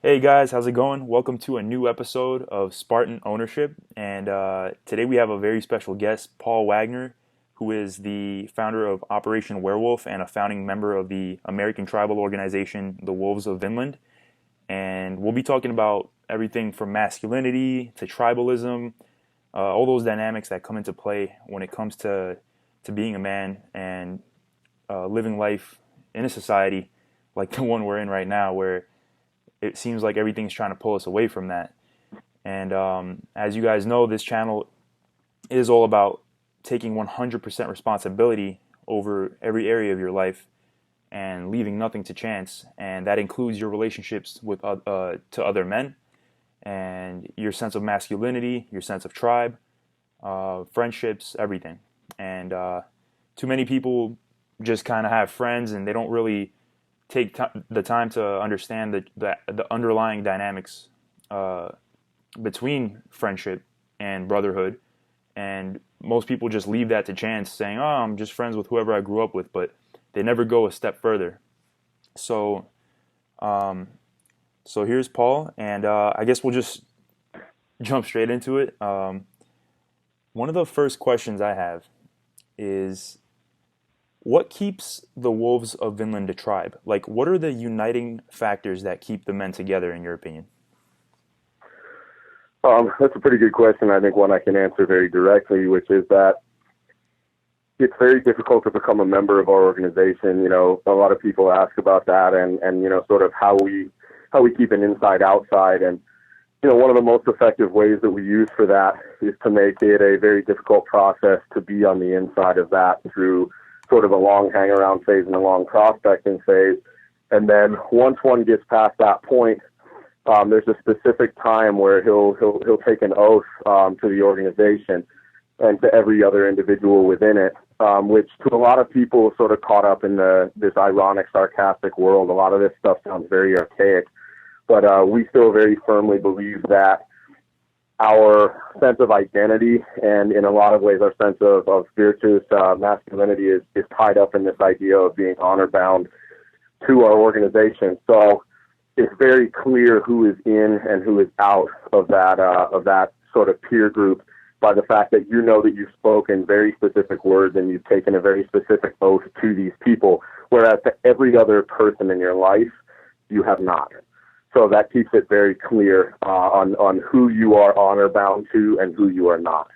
Hey guys, how's it going? Welcome to a new episode of Spartan Ownership. And today we have a very special guest, Paul Waggener, who is the founder of Operation Werewolf and a founding member of the American tribal organization, the Wolves of Vinland. And we'll be talking about everything from masculinity to tribalism, all those dynamics that come into play when it comes to being a man and living life in a society like the one we're in right now, where it seems like everything's trying to pull us away from that. And as you guys know, this channel is all about taking 100% responsibility over every area of your life and leaving nothing to chance. And that includes your relationships with to other men and your sense of masculinity, your sense of tribe, friendships, everything. And too many people just kind of have friends and they don't really take the time to understand the underlying dynamics between friendship and brotherhood. And most people just leave that to chance, saying, "Oh, I'm just friends with whoever I grew up with," but they never go a step further. So, so here's Paul, and I guess we'll just jump straight into it. One of the first questions I have is, what keeps the Wolves of Vinland a tribe? Like, what are the uniting factors that keep the men together, in your opinion? That's a pretty good question. I think one I can answer very directly, which is that it's very difficult to become a member of our organization. You know, a lot of people ask about that and you know, sort of how we keep an inside-outside. And, you know, one of the most effective ways that we use for that is to make it a very difficult process to be on the inside of that through sort of a long hang-around phase and a long prospecting phase. And then once one gets past that point, there's a specific time where he'll take an oath to the organization and to every other individual within it, which to a lot of people sort of caught up in this ironic, sarcastic world. A lot of this stuff sounds very archaic, but we still very firmly believe that our sense of identity and in a lot of ways our sense of virtuous masculinity is tied up in this idea of being honor bound to our organization. So it's very clear who is in and who is out of that sort of peer group by the fact that you know that you've spoken very specific words and you've taken a very specific oath to these people, whereas to every other person in your life, you have not. So that keeps it very clear on who you are honor bound to and who you are not.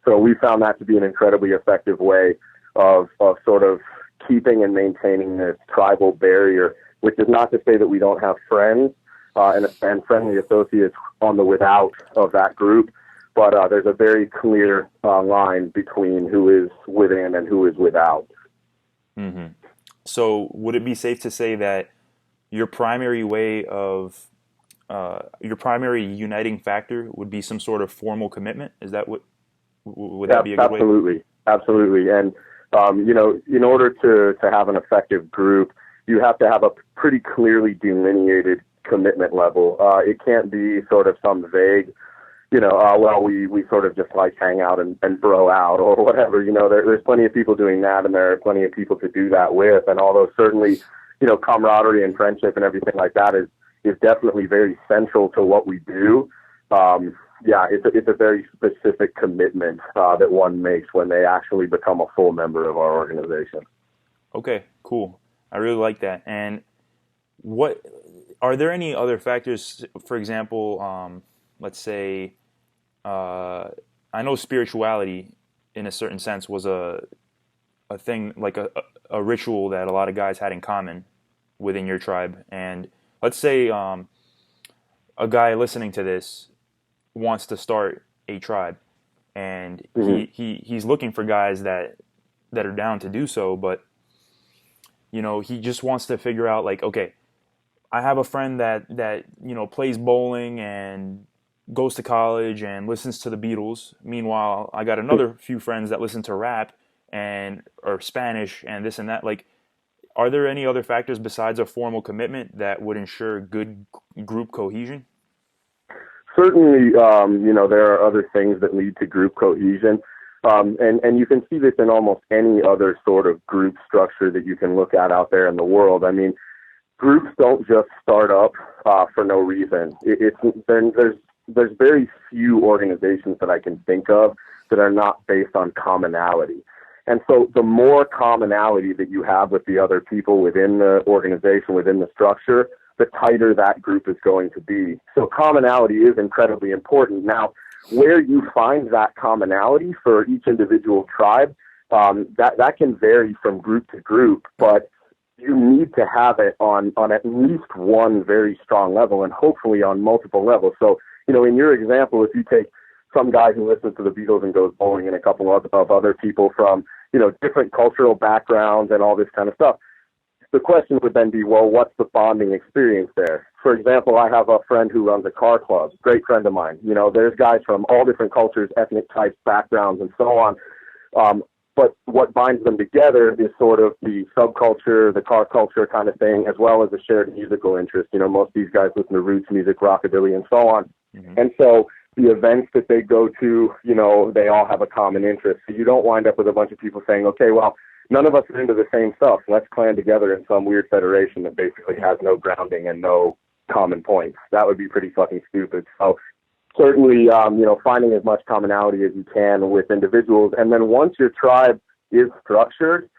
So we found that to be an incredibly effective way of sort of keeping and maintaining this tribal barrier, which is not to say that we don't have friends and friendly associates on the without of that group, but there's a very clear line between who is within and who is without. Mm-hmm. So would it be safe to say that your primary way of your primary uniting factor would be some sort of formal commitment? Is that what would that be a good way? Absolutely. And you know, in order to have an effective group, you have to have a pretty clearly delineated commitment level. It can't be sort of some vague, you know, well, we sort of just like hang out and bro out or whatever. You know, there's plenty of people doing that, and there are plenty of people to do that with. And although certainly, you know, camaraderie and friendship and everything like that is definitely very central to what we do. Yeah, it's a very specific commitment that one makes when they actually become a full member of our organization. Okay, cool. I really like that. And what are there any other factors? For example, let's say I know spirituality, in a certain sense, was a thing, like a ritual that a lot of guys had in common within your tribe. And let's say a guy listening to this wants to start a tribe, and he's looking for guys that are down to do so, but you know, he just wants to figure out, like, okay, I have a friend that you know, plays bowling and goes to college and listens to the Beatles. Meanwhile, I got another few friends that listen to rap and or Spanish and this and that. Like, are there any other factors besides a formal commitment that would ensure good group cohesion? Certainly, you know, there are other things that lead to group cohesion. And you can see this in almost any other sort of group structure that you can look at out there in the world. I mean, groups don't just start up for no reason. There's very few organizations that I can think of that are not based on commonality. And so the more commonality that you have with the other people within the organization, within the structure, the tighter that group is going to be. So commonality is incredibly important. Now, where you find that commonality for each individual tribe, that can vary from group to group, but you need to have it on at least one very strong level and hopefully on multiple levels. So, in your example, if you take some guy who listens to the Beatles and goes bowling and a couple of other people from, different cultural backgrounds and all this kind of stuff, the question would then be, well, what's the bonding experience there? For example, I have a friend who runs a car club, great friend of mine. There's guys from all different cultures, ethnic types, backgrounds, and so on. But what binds them together is sort of the subculture, the car culture kind of thing, as well as a shared musical interest. Most of these guys listen to roots music, rockabilly, and so on. Mm-hmm. And so the events that they go to, they all have a common interest. So you don't wind up with a bunch of people saying, okay, well, none of us are into the same stuff. Let's clan together in some weird federation that basically has no grounding and no common points. That would be pretty fucking stupid. So certainly, finding as much commonality as you can with individuals. And then once your tribe is structured,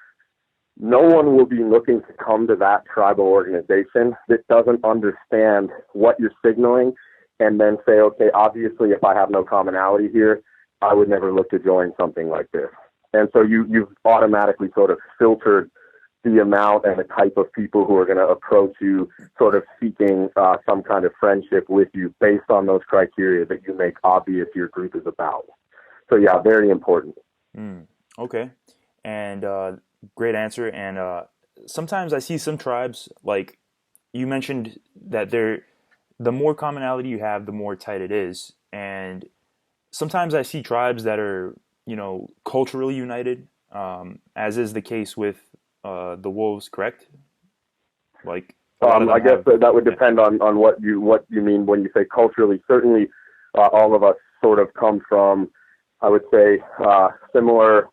no one will be looking to come to that tribal organization that doesn't understand what you're signaling and then say, okay, obviously, if I have no commonality here, I would never look to join something like this. And so you've automatically sort of filtered the amount and the type of people who are going to approach you sort of seeking some kind of friendship with you based on those criteria that you make obvious your group is about. So, yeah, very important. Okay. And great answer. And sometimes I see some tribes, like you mentioned, that the more commonality you have, the more tight it is. And sometimes I see tribes that are, culturally united, as is the case with the Wolves, correct? Like, I guess that would depend on what you mean when you say culturally. Certainly, all of us sort of come from, I would say, similar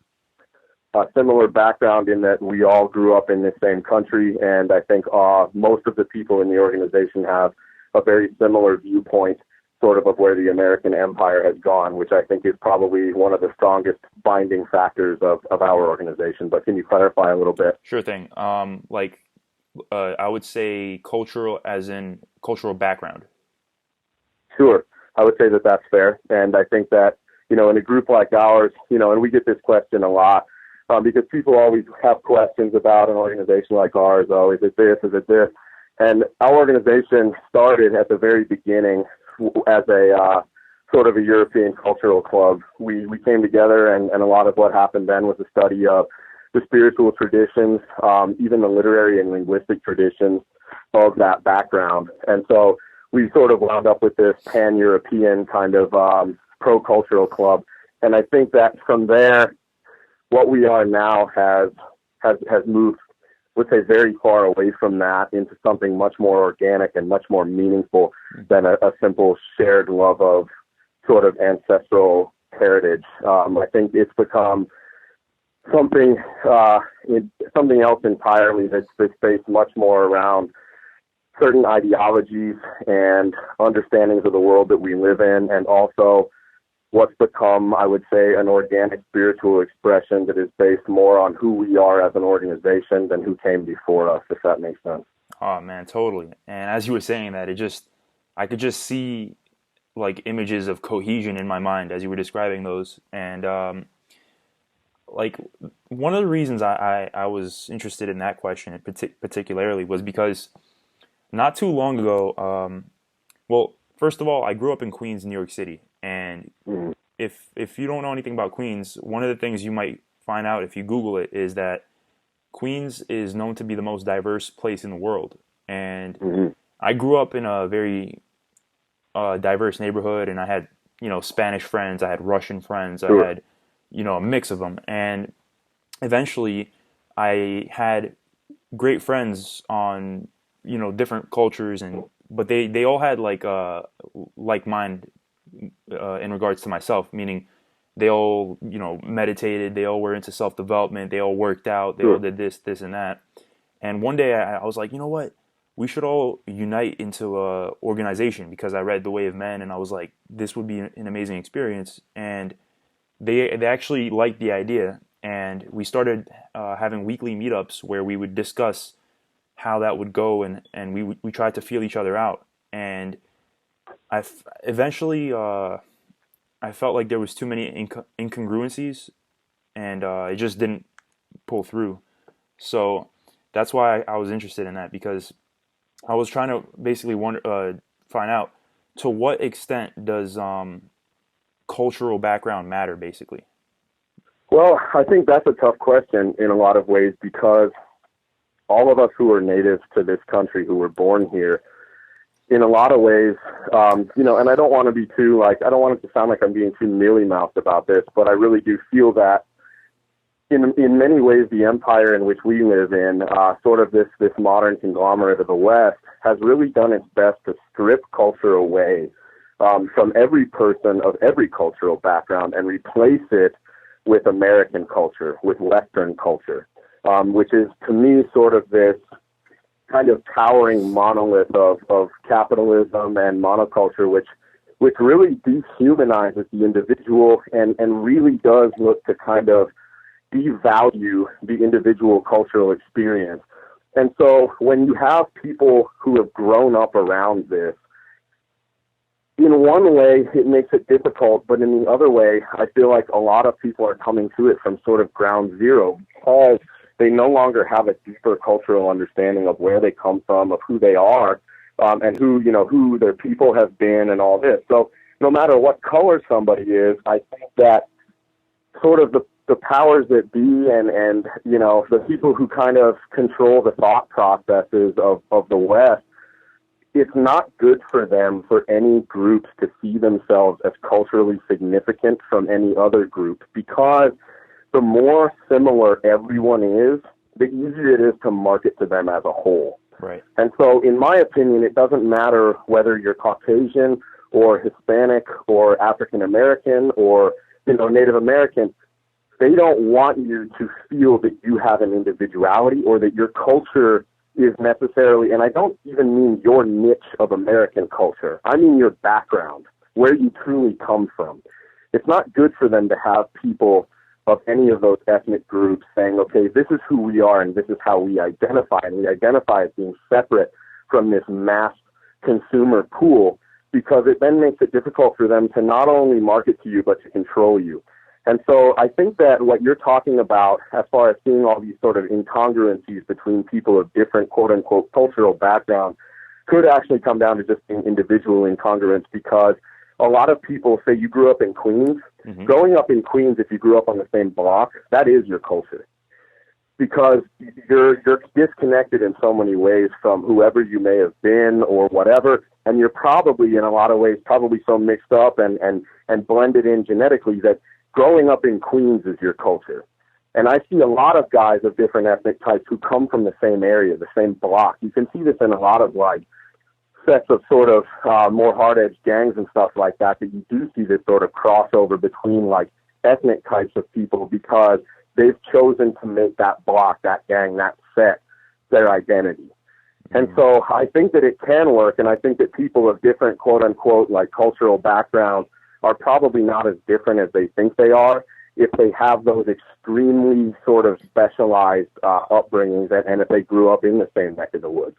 background in that we all grew up in the same country, and I think most of the people in the organization have a very similar viewpoint sort of where the American empire has gone, which I think is probably one of the strongest binding factors of our organization. But can you clarify a little bit? Sure thing. I would say cultural as in cultural background. Sure. I would say that that's fair. And I think that, in a group like ours, and we get this question a lot, because people always have questions about an organization like ours. Oh, is it this? Is it this? And our organization started at the very beginning as a sort of a European cultural club. We came together, and a lot of what happened then was a study of the spiritual traditions, even the literary and linguistic traditions of that background. And so we sort of wound up with this pan-European kind of pro-cultural club. And I think that from there, what we are now has moved, would say, very far away from that into something much more organic and much more meaningful than a simple shared love of sort of ancestral heritage. I think it's become something else entirely that's based much more around certain ideologies and understandings of the world that we live in, and also what's become, I would say, an organic spiritual expression that is based more on who we are as an organization than who came before us, if that makes sense. Oh man, totally. And as you were saying that, I could just see like images of cohesion in my mind as you were describing those. And like one of the reasons I was interested in that question particularly was because not too long ago, well, first of all, I grew up in Queens, New York City. And if you don't know anything about Queens, one of the things you might find out if you Google it is that Queens is known to be the most diverse place in the world. And I grew up in a very diverse neighborhood, and I had, Spanish friends, I had Russian friends, I had, a mix of them. And eventually I had great friends on, different cultures, but they all had like mind in regards to myself, meaning they all, meditated, they all were into self-development, they all worked out, they all did this and that. And one day I was like, you know what? we should all unite into a organization, because I read The Way of Men and I was like, this would be an amazing experience. And they actually liked the idea, and we started having weekly meetups where we would discuss how that would go, and we tried to feel each other out. And eventually I felt like there was too many incongruencies, and it just didn't pull through. So that's why I was interested in that, because I was trying to basically find out, to what extent does cultural background matter, basically. Well, I think that's a tough question in a lot of ways, because all of us who are natives to this country, who were born here, in a lot of ways, and I don't want to be too, I don't want it to sound like I'm being too mealy-mouthed about this, but I really do feel that in many ways, the empire in which we live in, sort of this modern conglomerate of the West, has really done its best to strip culture away from every person of every cultural background and replace it with American culture, with Western culture, which is, to me, sort of this kind of towering monolith of capitalism and monoculture, which really dehumanizes the individual and really does look to kind of devalue the individual cultural experience. And so when you have people who have grown up around this, in one way, it makes it difficult, but in the other way, I feel like a lot of people are coming to it from sort of ground zero, because they no longer have a deeper cultural understanding of where they come from, of who they are, and who their people have been and all this. So no matter what color somebody is, I think that sort of the powers that be and the people who kind of control the thought processes of the West, it's not good for them, for any groups, to see themselves as culturally significant from any other group, because the more similar everyone is, the easier it is to market to them as a whole. Right. And so, in my opinion, it doesn't matter whether you're Caucasian or Hispanic or African American or Native American. They don't want you to feel that you have an individuality or that your culture is necessarily, and I don't even mean your niche of American culture. I mean your background, where you truly come from. It's not good for them to have people of any of those ethnic groups saying, okay, this is who we are and this is how we identify, and we identify as being separate from this mass consumer pool, because it then makes it difficult for them to not only market to you, but to control you. And so I think that what you're talking about, as far as seeing all these sort of incongruencies between people of different quote-unquote cultural backgrounds, could actually come down to just being individual incongruence, because a lot of people say you grew up in Queens. Mm-hmm. Growing up in Queens, if you grew up on the same block, that is your culture, because you're disconnected in so many ways from whoever you may have been or whatever, and you're probably, in a lot of ways, probably so mixed up and blended in genetically that growing up in Queens is your culture. And I see a lot of guys of different ethnic types who come from the same area, the same block. You can see this in a lot of sets of sort of more hard-edged gangs and stuff like that you do see this sort of crossover between ethnic types of people, because they've chosen to make that block, that gang, that set their identity. And so I think that it can work, and I think that people of different quote-unquote cultural backgrounds are probably not as different as they think they are if they have those extremely sort of specialized upbringings and if they grew up in the same neck of the woods.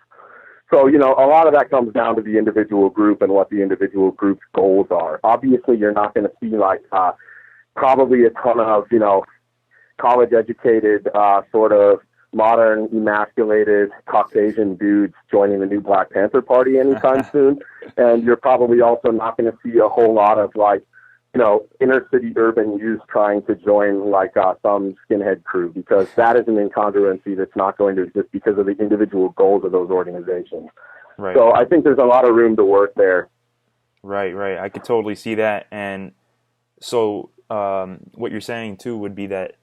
So, a lot of that comes down to the individual group and what the individual group's goals are. Obviously, you're not going to see probably a ton of, college-educated sort of modern, emasculated Caucasian dudes joining the new Black Panther Party anytime soon. And you're probably also not going to see a whole lot of inner city urban youth trying to join some skinhead crew, because that is an incongruency that's not going to exist because of the individual goals of those organizations. Right. So I think there's a lot of room to work there. Right. I could totally see that. And so what you're saying too would be that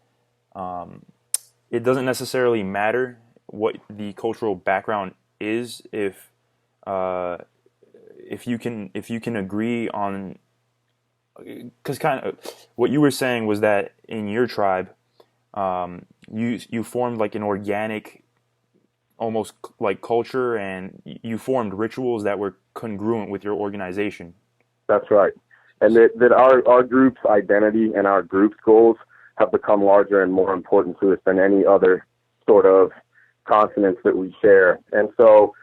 it doesn't necessarily matter what the cultural background is if you can agree on, because kind of what you were saying was that in your tribe you formed an organic almost like culture, and you formed rituals that were congruent with your organization. That's right. And that our group's identity and our group's goals have become larger and more important to us than any other sort of consonants that we share. And so,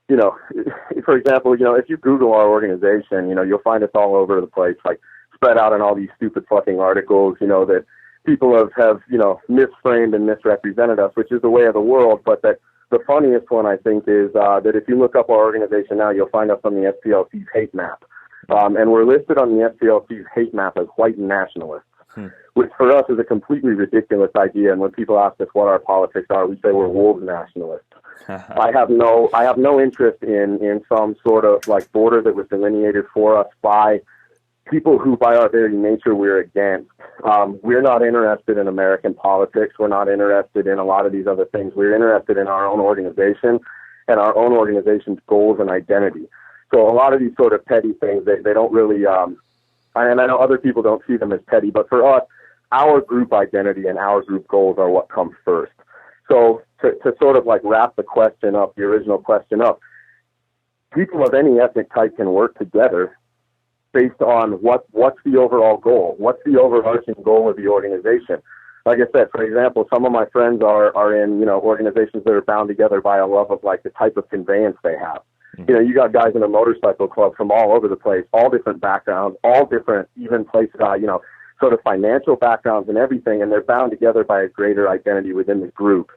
you know, for example, you know, if you Google our organization, you know, you'll find us all over the place, like spread out in all these stupid fucking articles, you know, that people have, you know, misframed and misrepresented us, which is the way of the world. But that the funniest one, I think, is that if you look up our organization now, you'll find us on the SPLC's hate map. And we're listed on the SPLC's hate map as white nationalists, which for us is a completely ridiculous idea. And when people ask us what our politics are, we say we're wolves nationalists. I have no interest in some sort of like border that was delineated for us by people who, by our very nature, we're against. We're not interested in American politics. We're not interested in a lot of these other things. We're interested in our own organization and our own organization's goals and identity. So a lot of these sort of petty things, they don't really, and I know other people don't see them as petty, but for us, our group identity and our group goals are what come first. So to sort of like wrap the question up, the original question up, people of any ethnic type can work together based on what's the overall goal? What's the overarching goal of the organization? Like I said, for example, some of my friends are in, you know, organizations that are bound together by a love of like the type of conveyance they have. You know, you got guys in a motorcycle club from all over the place, all different backgrounds, all different, even places, you know, sort of financial backgrounds and everything, and they're bound together by a greater identity within the group.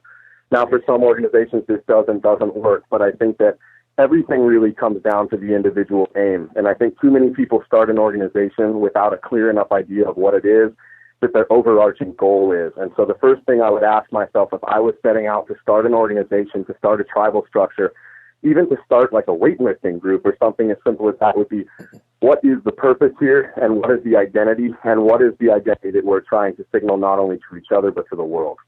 Now, for some organizations, this doesn't work, but I think that everything really comes down to the individual aim. And I think too many people start an organization without a clear enough idea of what it is, that their overarching goal is. And so the first thing I would ask myself if I was setting out to start an organization, to start a tribal structure, even to start like a weightlifting group or something as simple as that, would be, what is the purpose here, and what is the identity, and what is the identity that we're trying to signal not only to each other but to the world.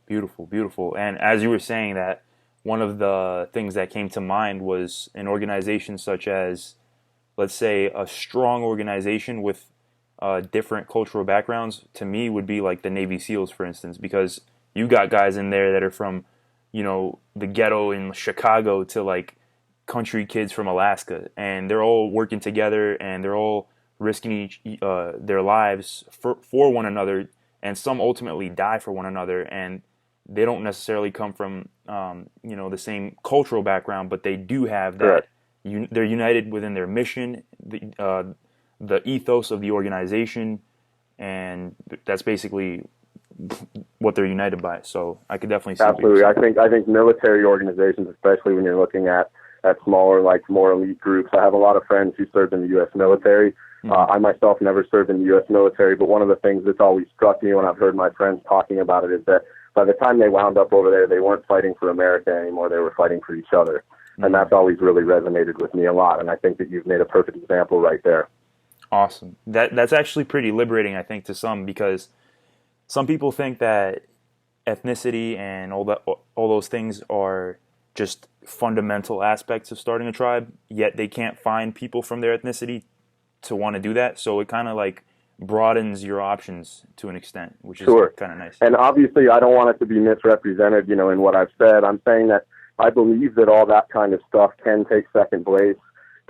Beautiful, beautiful. And as you were saying that, one of the things that came to mind was an organization such as, let's say, a strong organization with different cultural backgrounds, to me would be like the Navy SEALs, for instance, because you got guys in there that are from, you know, the ghetto in Chicago to like country kids from Alaska, and they're all working together and they're all risking their lives for one another, and some ultimately die for one another, and they don't necessarily come from you know, the same cultural background, but they do have that. They're united within their mission, the ethos of the organization, and that's basically what they're united by. So I could definitely see. Absolutely. I think military organizations, especially when you're looking at smaller, like more elite groups. I have a lot of friends who served in the U.S. military. I myself never served in the U.S. military, but one of the things that's always struck me when I've heard my friends talking about it is that by the time they wound up over there, they weren't fighting for America anymore. They were fighting for each other. And that's always really resonated with me a lot. And I think that you've made a perfect example right there. Awesome. That's actually pretty liberating, I think, to some, because some people think that ethnicity and all those things are just fundamental aspects of starting a tribe, yet they can't find people from their ethnicity to want to do that. So it kind of like broadens your options to an extent, which is kind of nice. And obviously, I don't want it to be misrepresented, you know, in what I've said. I'm saying that I believe that all that kind of stuff can take second place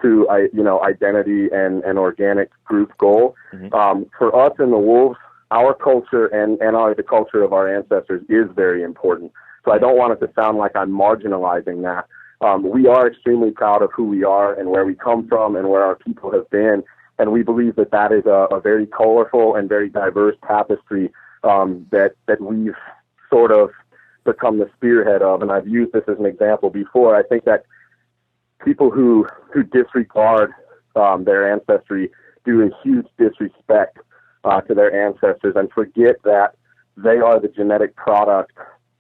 to, you know, identity and an organic group goal. For us in the Wolves, our culture and the culture of our ancestors is very important. So I don't want it to sound like I'm marginalizing that. We are extremely proud of who we are and where we come from and where our people have been. And we believe that that is a very colorful and very diverse tapestry that we've sort of become the spearhead of. And I've used this as an example before. I think that people who disregard their ancestry do a huge disrespect to their ancestors and forget that they are the genetic product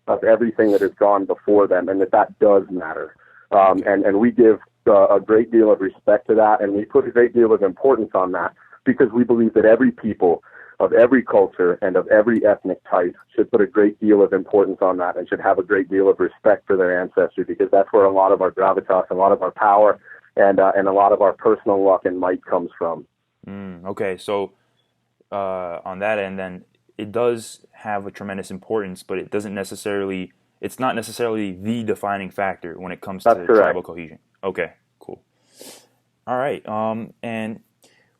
of everything that has gone before them, and that does matter. And we give a great deal of respect to that, and we put a great deal of importance on that because we believe that every people of every culture and of every ethnic type should put a great deal of importance on that and should have a great deal of respect for their ancestry, because that's where a lot of our gravitas, a lot of our power, and a lot of our personal luck and might comes from. Okay, so on that end, then, it does have a tremendous importance, but it it's not necessarily the defining factor when it comes That's to correct. tribal cohesion. Okay, cool. All right. And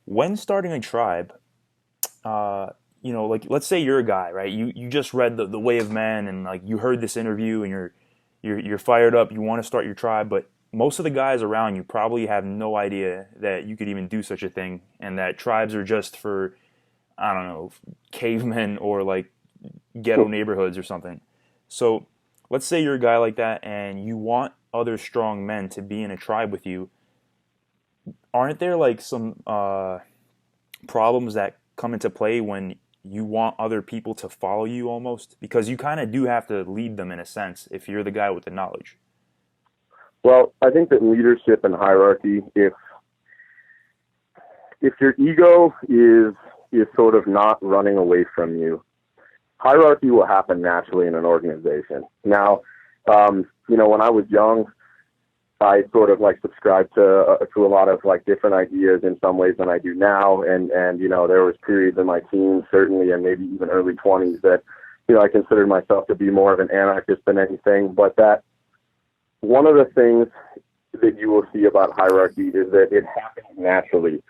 when starting a tribe, like let's say you're a guy, right? You just read the Way of Man, and like you heard this interview, and you're fired up. You want to start your tribe, but most of the guys around you probably have no idea that you could even do such a thing, and that tribes are just for, I don't know, cavemen or like ghetto neighborhoods or something. So let's say you're a guy like that, and you want other strong men to be in a tribe with you. Aren't there like some problems that come into play when you want other people to follow you almost? Because you kind of do have to lead them in a sense if you're the guy with the knowledge. Well, I think that leadership and hierarchy, if your ego is sort of not running away from you, hierarchy will happen naturally in an organization. Now, when I was young, I sort of like subscribed to a lot of like different ideas in some ways than I do now. And there was periods in my teens, certainly, and maybe even early 20s that, I considered myself to be more of an anarchist than anything. But that one of the things that you will see about hierarchy is that it happens naturally.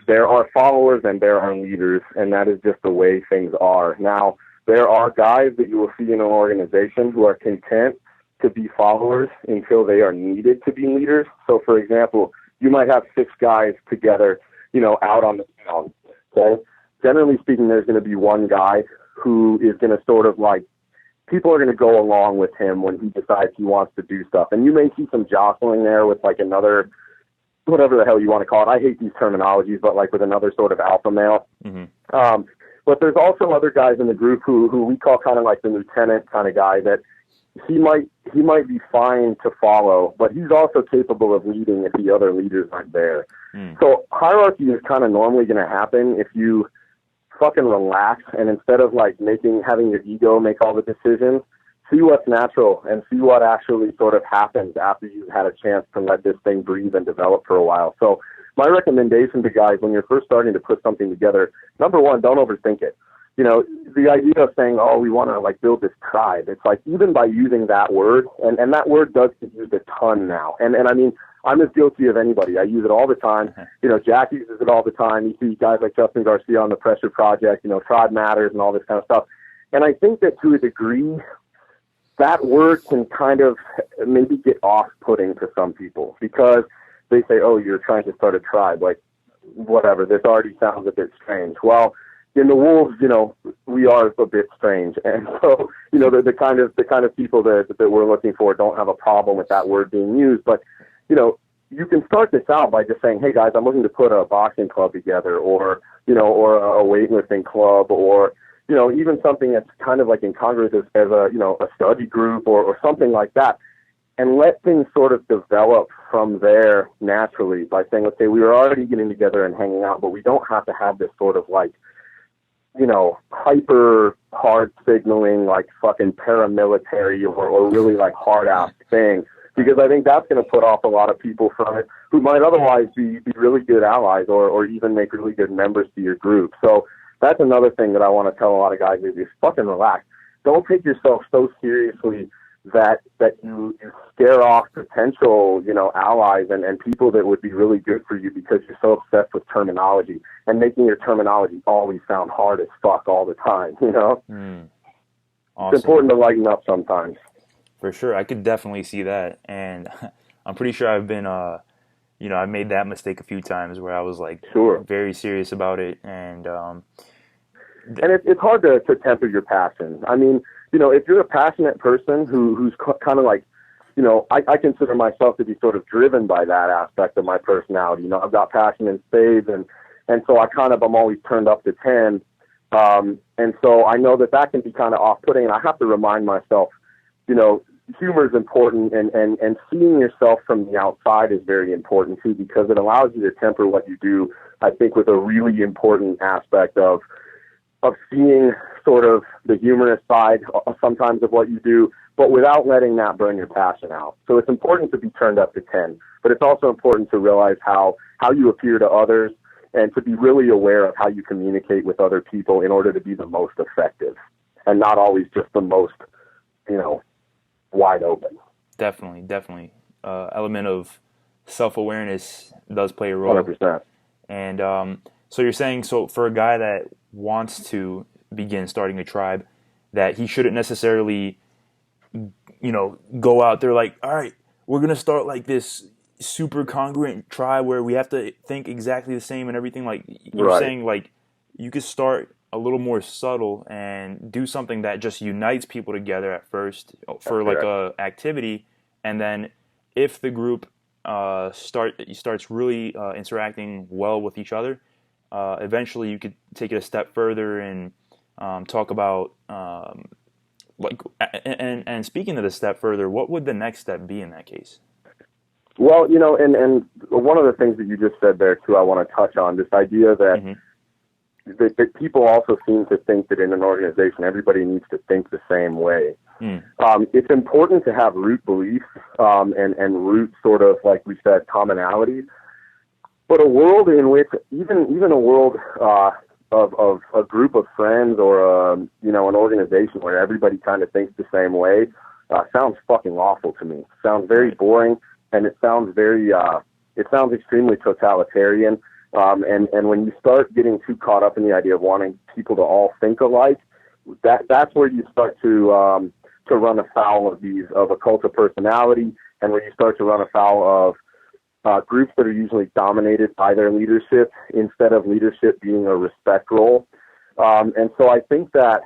There are followers and there are leaders, and that is just the way things are. Now, there are guys that you will see in an organization who are content to be followers until they are needed to be leaders. So, for example, you might have 6 guys together, out on the town. Okay? Generally speaking, there's going to be one guy who is going to sort of like, people are going to go along with him when he decides he wants to do stuff. And you may see some jostling there with like another, whatever the hell you want to call it. I hate these terminologies, but like with another sort of alpha male. Mm-hmm. But there's also other guys in the group who we call kind of like the lieutenant kind of guy that he might be fine to follow, but he's also capable of leading if the other leaders aren't there. So hierarchy is kind of normally going to happen if you fucking relax and instead of like having your ego make all the decisions, see what's natural and see what actually sort of happens after you've had a chance to let this thing breathe and develop for a while. So my recommendation to guys when you're first starting to put something together, number one, don't overthink it. The idea of saying, oh, we want to like build this tribe. It's like even by using that word, and that word does get used a ton now. And I mean, I'm as guilty of anybody. I use it all the time. Jack uses it all the time. You see guys like Justin Garcia on the Pressure Project, Tribe Matters and all this kind of stuff. And I think that to a degree, that word can kind of maybe get off-putting to some people because they say, oh, you're trying to start a tribe. Like, whatever, this already sounds a bit strange. Well, in the Wolves, we are a bit strange. And so, the kind of people that we're looking for don't have a problem with that word being used. But, you can start this out by just saying, hey guys, I'm looking to put a boxing club together or a weightlifting club or, even something that's kind of like incongruous as a study group or something like that. And let things sort of develop from there naturally by saying, okay, we were already getting together and hanging out, but we don't have to have this sort of like, hyper hard signaling, like fucking paramilitary or really like hard ass thing. Because I think that's going to put off a lot of people from it who might otherwise be really good allies or even make really good members to your group. So that's another thing that I want to tell a lot of guys is fucking relax. Don't take yourself so seriously that you scare off potential, allies and people that would be really good for you because you're so obsessed with terminology and making your terminology always sound hard as fuck all the time, Awesome. It's important to lighten up sometimes. For sure. I could definitely see that. And I'm pretty sure I've been, I've made that mistake a few times where I was like very serious about it. And it's hard to temper your passion. I mean, if you're a passionate person who's kind of like, I consider myself to be sort of driven by that aspect of my personality. I've got passion in spades and so I'm always turned up to 10. And so I know that can be kind of off-putting and I have to remind myself, humor is important and seeing yourself from the outside is very important too, because it allows you to temper what you do, I think, with a really important aspect of seeing sort of the humorous side sometimes of what you do, but without letting that burn your passion out. So it's important to be turned up to 10, but it's also important to realize how you appear to others and to be really aware of how you communicate with other people in order to be the most effective and not always just the most, wide open. Definitely. Element of self-awareness does play a role. 100%. And so you're saying, so for a guy that wants to begin starting a tribe, that he shouldn't necessarily, go out there like, all right, we're going to start like this super congruent tribe where we have to think exactly the same and everything. Like you're Right. saying, like you could start a little more subtle and do something that just unites people together at first for like a activity, and then if the group starts really interacting well with each other, eventually you could take it a step further and talk about like and speaking of the step further, what would the next step be in that case? Well, and one of the things that you just said there too, I want to touch on this idea that Mm-hmm. that people also seem to think that in an organization everybody needs to think the same way. Mm. It's important to have root beliefs and root sort of, like we said, commonalities. But a world in which even a world of a group of friends or an organization where everybody kind of thinks the same way sounds fucking awful to me. Sounds very boring, and it sounds extremely totalitarian. And when you start getting too caught up in the idea of wanting people to all think alike, that's where you start to run afoul of a cult of personality, and where you start to run afoul of groups that are usually dominated by their leadership instead of leadership being a respect role. And so I think that,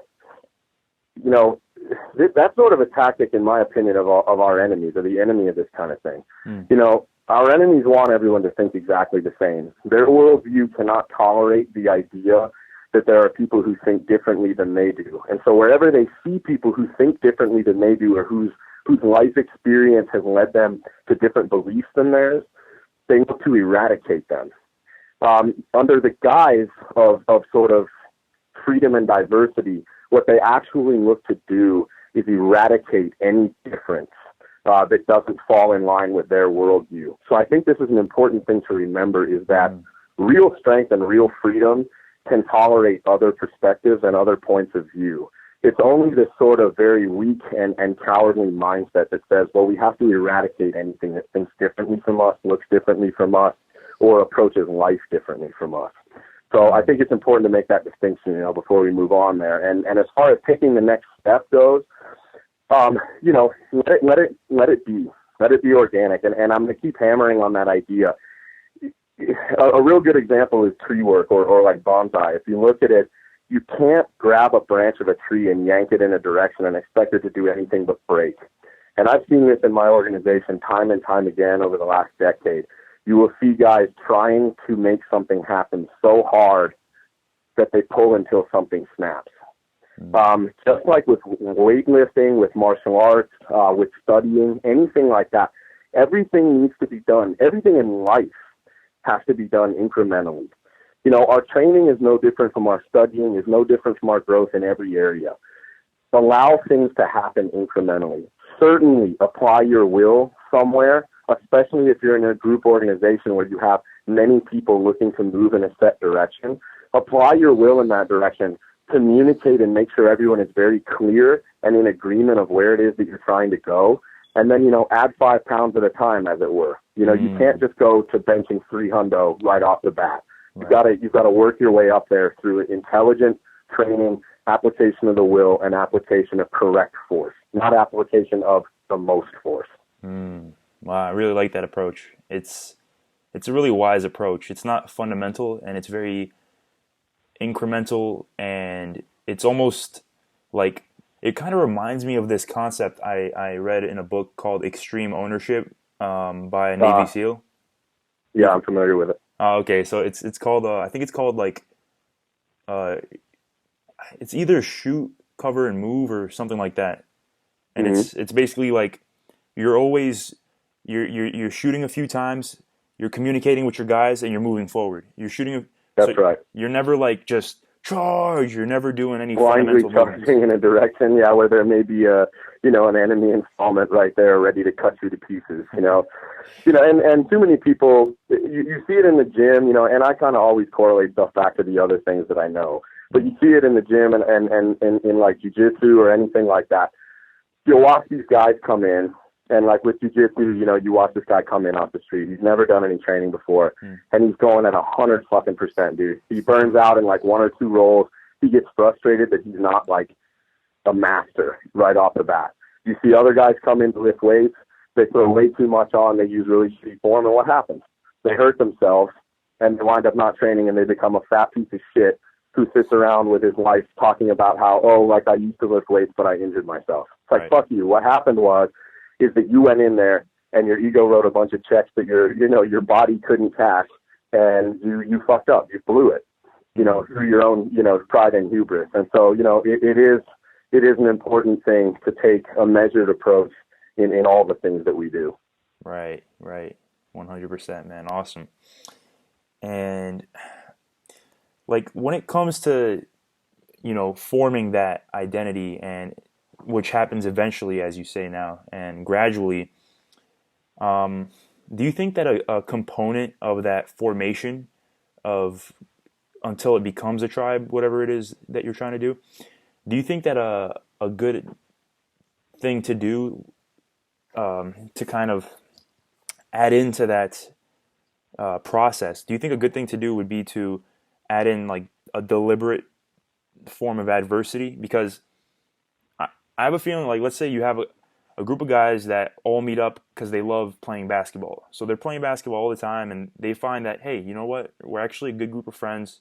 that's sort of a tactic, in my opinion, of our enemies, or the enemy of this kind of thing. Mm. Our enemies want everyone to think exactly the same. Their worldview cannot tolerate the idea that there are people who think differently than they do. And so wherever they see people who think differently than they do, or whose life experience has led them to different beliefs than theirs, they look to eradicate them. Under the guise of sort of freedom and diversity, what they actually look to do is eradicate any difference that doesn't fall in line with their worldview. So I think this is an important thing to remember, is that real strength and real freedom can tolerate other perspectives and other points of view. It's only this sort of very weak and cowardly mindset that says, well, we have to eradicate anything that thinks differently from us, looks differently from us, or approaches life differently from us. So I think it's important to make that distinction, before we move on there. And as far as taking the next step goes, let it be organic. And I'm going to keep hammering on that idea. A real good example is tree work or like bonsai. If you look at it, you can't grab a branch of a tree and yank it in a direction and expect it to do anything but break. And I've seen this in my organization time and time again over the last decade. You will see guys trying to make something happen so hard that they pull until something snaps. Just like with weightlifting, with martial arts, with studying, anything like that, everything needs to be done. Everything in life has to be done incrementally. Our training is no different from our studying, is no different from our growth in every area. Allow things to happen incrementally. Certainly apply your will somewhere, especially if you're in a group organization where you have many people looking to move in a set direction. Apply your will in that direction. Communicate and make sure everyone is very clear and in agreement of where it is that you're trying to go. And then, add 5 pounds at a time, as it were. You can't just go to benching 300 right off the bat. Right. You've got to work your way up there through intelligent training, application of the will, and application of correct force, not application of the most force. Wow, I really like that approach. It's a really wise approach. It's not fundamental, and it's very incremental, and it's almost like, it kind of reminds me of this concept I read in a book called Extreme Ownership by a Navy SEAL. Yeah, I'm familiar with it. Okay, so it's called I think it's called like it's either shoot, cover, and move or something like that. And it's basically like you're always you're shooting a few times, you're communicating with your guys, and you're moving forward. You're shooting. That's right. You're never like just charge. You're never doing any blindly fundamental charging in a direction, where there may be an enemy installment right there ready to cut you to pieces, and too many people, you see it in the gym, and I kind of always correlate stuff back to the other things that I know, but you see it in the gym and in like jiu-jitsu or anything like that. you'll watch these guys come in, and like with jiu-jitsu, you know, you watch this guy come in off the street. He's never done any training before, and he's going at 100%, dude. He burns out in like 1 or 2 rolls. He gets frustrated that he's not like a master right off the bat. You see other guys come in to lift weights. They throw way too much on. They use really shitty form, and what happens? They hurt themselves, and they wind up not training, and they become a fat piece of shit who sits around with his wife talking about how, oh, like I used to lift weights, but I injured myself. It's like, fuck you. What happened is that you went in there and your ego wrote a bunch of checks that your body couldn't cash, and you fucked up. You blew it, you know, through your own, you know, pride and hubris. And so, you know, it is an important thing to take a measured approach in all the things that we do. Right. 100%, man. Awesome. And like when it comes to, you know, forming that identity, and which happens eventually, as you say now, and gradually, do you think that a component of that formation of until it becomes a tribe, whatever it is that you're trying to do you think that a good thing to do to kind of add into that process, do you think a good thing to do would be to add in like a deliberate form of adversity? Because I have a feeling like, let's say you have a group of guys that all meet up because they love playing basketball. So they're playing basketball all the time, and they find that, hey, you know what? We're actually a good group of friends.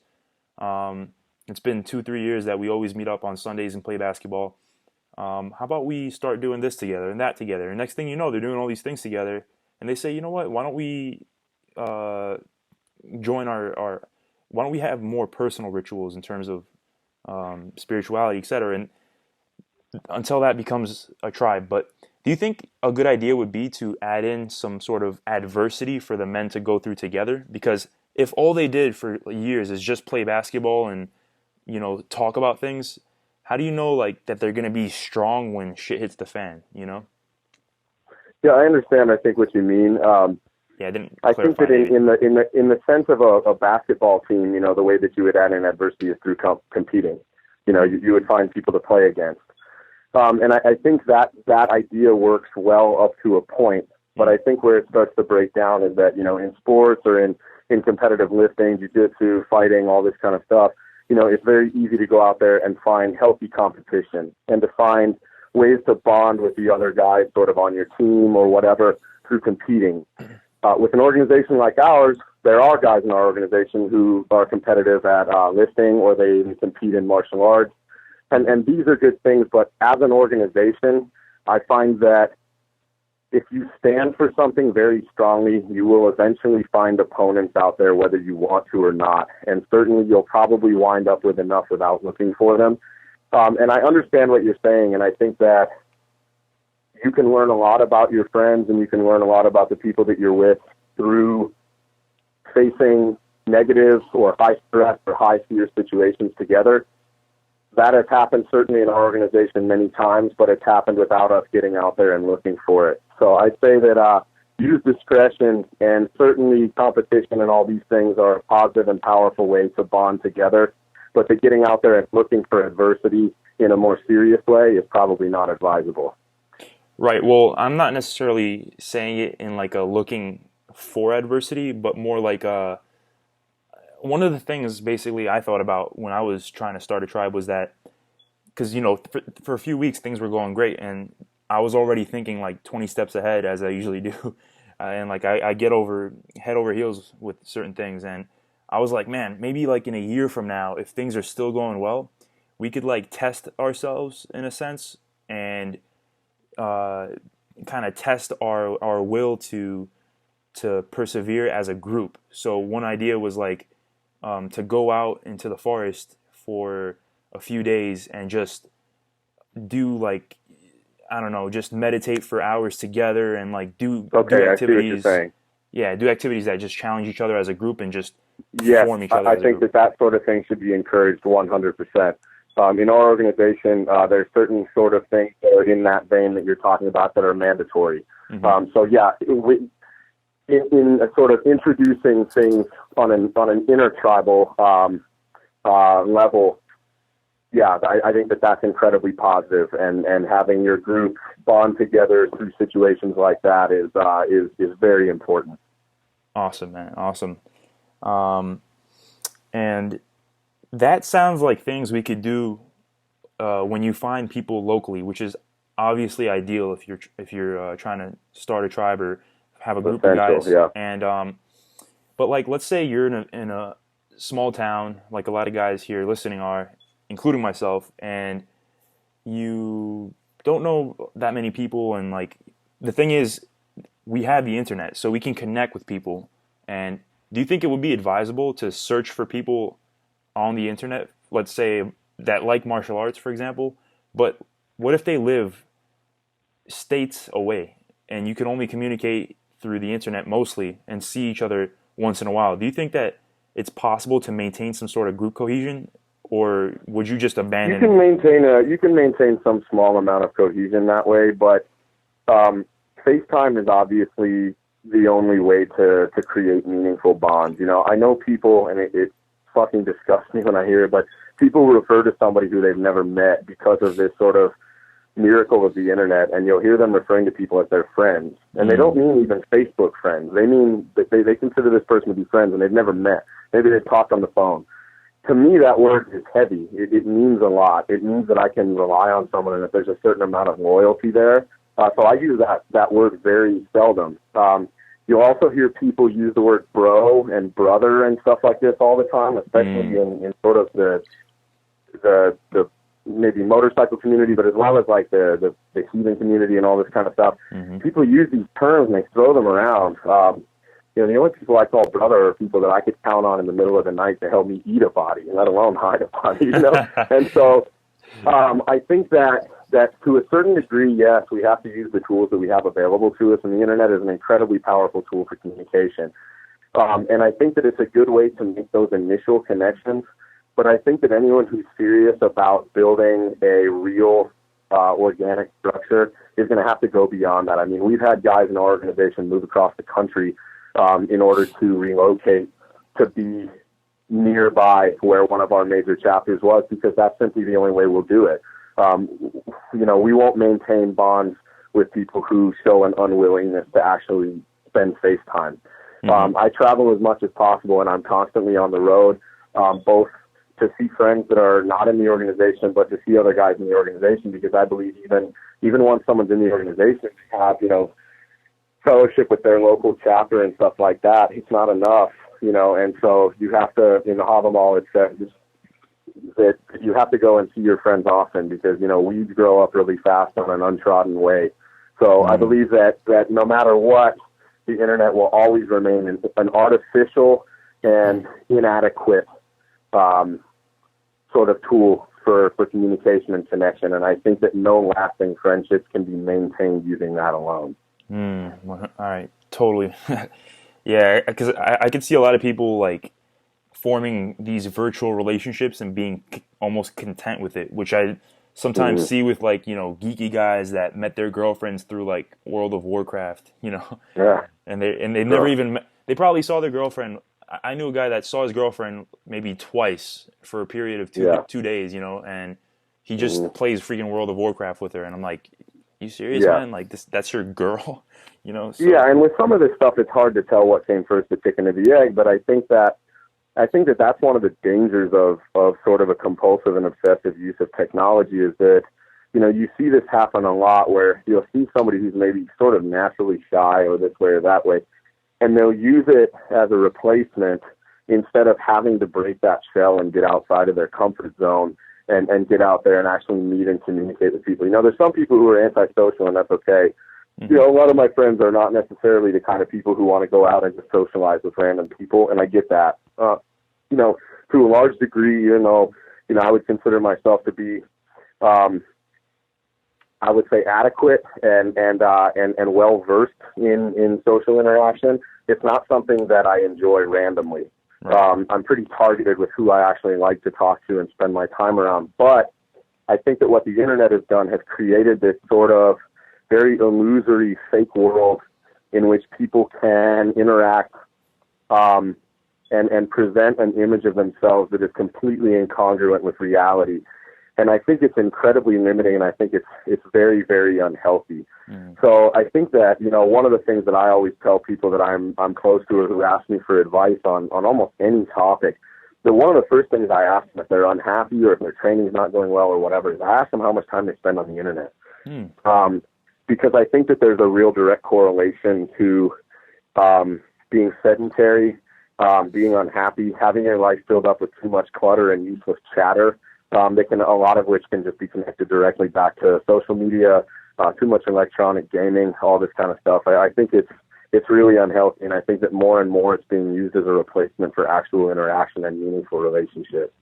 It's been 2-3 years that we always meet up on Sundays and play basketball. How about we start doing this together and that together? And next thing you know, they're doing all these things together, and they say, you know what? Why don't we join why don't we have more personal rituals in terms of spirituality, etc. And until that becomes a tribe. But do you think a good idea would be to add in some sort of adversity for the men to go through together? Because if all they did for years is just play basketball and, you know, talk about things, how do you know like that they're going to be strong when shit hits the fan, you know? Yeah, I understand. I think what you mean. I think that in the sense of a basketball team, you know, the way that you would add in adversity is through competing. You know, you would find people to play against. And I think that idea works well up to a point, but I think where it starts to break down is that, you know, in sports or in competitive lifting, jiu-jitsu, fighting, all this kind of stuff, you know, it's very easy to go out there and find healthy competition and to find ways to bond with the other guys sort of on your team or whatever through competing. With an organization like ours, there are guys in our organization who are competitive at lifting, or they compete in martial arts. And these are good things, but as an organization, I find that if you stand for something very strongly, you will eventually find opponents out there, whether you want to or not. And certainly you'll probably wind up with enough without looking for them. And I understand what you're saying, and I think that you can learn a lot about your friends and you can learn a lot about the people that you're with through facing negative or high stress or high fear situations together. That has happened certainly in our organization many times, but it's happened without us getting out there and looking for it. So I'd say that use discretion, and certainly competition and all these things are a positive and powerful way to bond together. But the getting out there and looking for adversity in a more serious way is probably not advisable. Right. Well, I'm not necessarily saying it in like a looking for adversity, but more like one of the things basically I thought about when I was trying to start a tribe was that, because, you know, for a few weeks things were going great, and I was already thinking like 20 steps ahead, as I usually do. And like I get head over heels with certain things. And I was like, man, maybe like in a year from now, if things are still going well, we could like test ourselves in a sense and kind of test our will to persevere as a group. So one idea was like to go out into the forest for a few days and just do like, I don't know, just meditate for hours together and like do activities. I see what you're saying. Yeah, do activities that just challenge each other as a group and just form each other. I think that sort of thing should be encouraged 100%. In our organization, there's certain sort of things that are in that vein that you're talking about that are mandatory. Mm-hmm. So yeah, in a sort of introducing things on an intertribal level, yeah, I think that that's incredibly positive, and having your group bond together through situations like that is very important. Awesome, man. Awesome. Um, and that sounds like things we could do when you find people locally, which is obviously ideal if you're trying to start a tribe or have a group of Essential, guys. yeah. And but like, let's say you're in a small town, like a lot of guys here listening are, including myself, and you don't know that many people, and like the thing is, we have the internet, so we can connect with people. And do you think it would be advisable to search for people on the internet, let's say that like martial arts, for example, but what if they live states away and you can only communicate through the internet mostly and see each other once in a while? Do you think that it's possible to maintain some sort of group cohesion, or would you just abandon? You can maintain some small amount of cohesion that way, but FaceTime is obviously the only way to create meaningful bonds. You know, I know people, and it fucking disgusts me when I hear it, but people refer to somebody who they've never met because of this sort of miracle of the internet, and you'll hear them referring to people as their friends, and they don't mean even Facebook friends. They mean that they consider this person to be friends, and they've never met. Maybe they've talked on the phone. To me, that word is heavy. It means a lot. It means that I can rely on someone, and that there's a certain amount of loyalty there. So I use that word very seldom. You'll also hear people use the word bro and brother and stuff like this all the time, especially in sort of the maybe motorcycle community, but as well as like the heathen community and all this kind of stuff. Mm-hmm. People use these terms and they throw them around. You know, the only people I call brother are people that I could count on in the middle of the night to help me eat a body, let alone hide a body, you know? And so I think that to a certain degree, yes, we have to use the tools that we have available to us, and the internet is an incredibly powerful tool for communication. And I think that it's a good way to make those initial connections, but I think that anyone who's serious about building a real organic structure is going to have to go beyond that. I mean, we've had guys in our organization move across the country in order to relocate to be nearby where one of our major chapters was, because that's simply the only way we'll do it. You know, we won't maintain bonds with people who show an unwillingness to actually spend face time. Mm-hmm. I travel as much as possible, and I'm constantly on the road, both to see friends that are not in the organization, but to see other guys in the organization, because I believe even once someone's in the organization, to have, you know, fellowship with their local chapter and stuff like that, it's not enough, you know. And so you have to, in the Havamal, it says that you have to go and see your friends often, because, you know, weeds grow up really fast on an untrodden way. So I believe that no matter what, the internet will always remain an artificial and inadequate sort of tool for communication and connection. And I think that no lasting friendships can be maintained using that alone. All right, totally. Yeah, because I could see a lot of people like forming these virtual relationships and being almost content with it, which I sometimes see with, like, you know, geeky guys that met their girlfriends through like World of Warcraft, you know. Yeah. And they never even met, they probably saw their girlfriend. I knew a guy that saw his girlfriend maybe twice for a period of 2 days, you know, and he just plays freaking World of Warcraft with her, and I'm like, you serious, man? Like, that's your girl, you know? So. Yeah, and with some of this stuff, it's hard to tell what came first, the chicken or the egg. But I think that that's one of the dangers of sort of a compulsive and obsessive use of technology, is that, you know, you see this happen a lot, where you'll see somebody who's maybe sort of naturally shy or this way or that way, and they'll use it as a replacement instead of having to break that shell and get outside of their comfort zone and get out there and actually meet and communicate with people. You know, there's some people who are antisocial, and that's okay. Mm-hmm. You know, a lot of my friends are not necessarily the kind of people who want to go out and just socialize with random people, and I get that. You know, to a large degree, even though, you know, I would consider myself to be, I would say, adequate and well versed in social interaction, it's not something that I enjoy randomly. Right. I'm pretty targeted with who I actually like to talk to and spend my time around. But I think that what the internet has done has created this sort of very illusory fake world in which people can interact and present an image of themselves that is completely incongruent with reality. And I think it's incredibly limiting, and I think it's very, very unhealthy. So I think that, one of the things that I always tell people that I'm close to or who ask me for advice on almost any topic, that one of the first things I ask them if they're unhappy or if their training's not going well or whatever is I ask them how much time they spend on the internet. Because I think that there's a real direct correlation to being sedentary, being unhappy, having your life filled up with too much clutter and useless chatter, a lot of which can just be connected directly back to social media, too much electronic gaming, all this kind of stuff. I think it's really unhealthy, and I think that more and more it's being used as a replacement for actual interaction and meaningful relationships.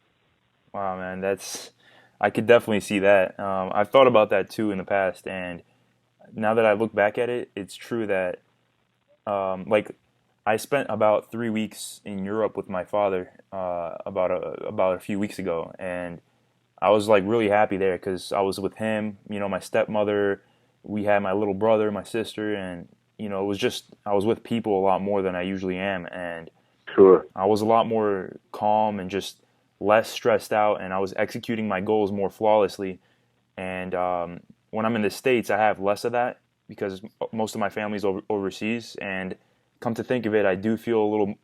Wow, man, I could definitely see that. I've thought about that too in the past, and now that I look back at it, it's true that, I spent about 3 weeks in Europe with my father about a few weeks ago, and I was like really happy there because I was with him, my stepmother, we had my little brother, my sister, and it was just I was with people a lot more than I usually am, and sure, I was a lot more calm and just less stressed out, and I was executing my goals more flawlessly. And when I'm in the States, I have less of that because most of my family's overseas, and come to think of it, I do feel a little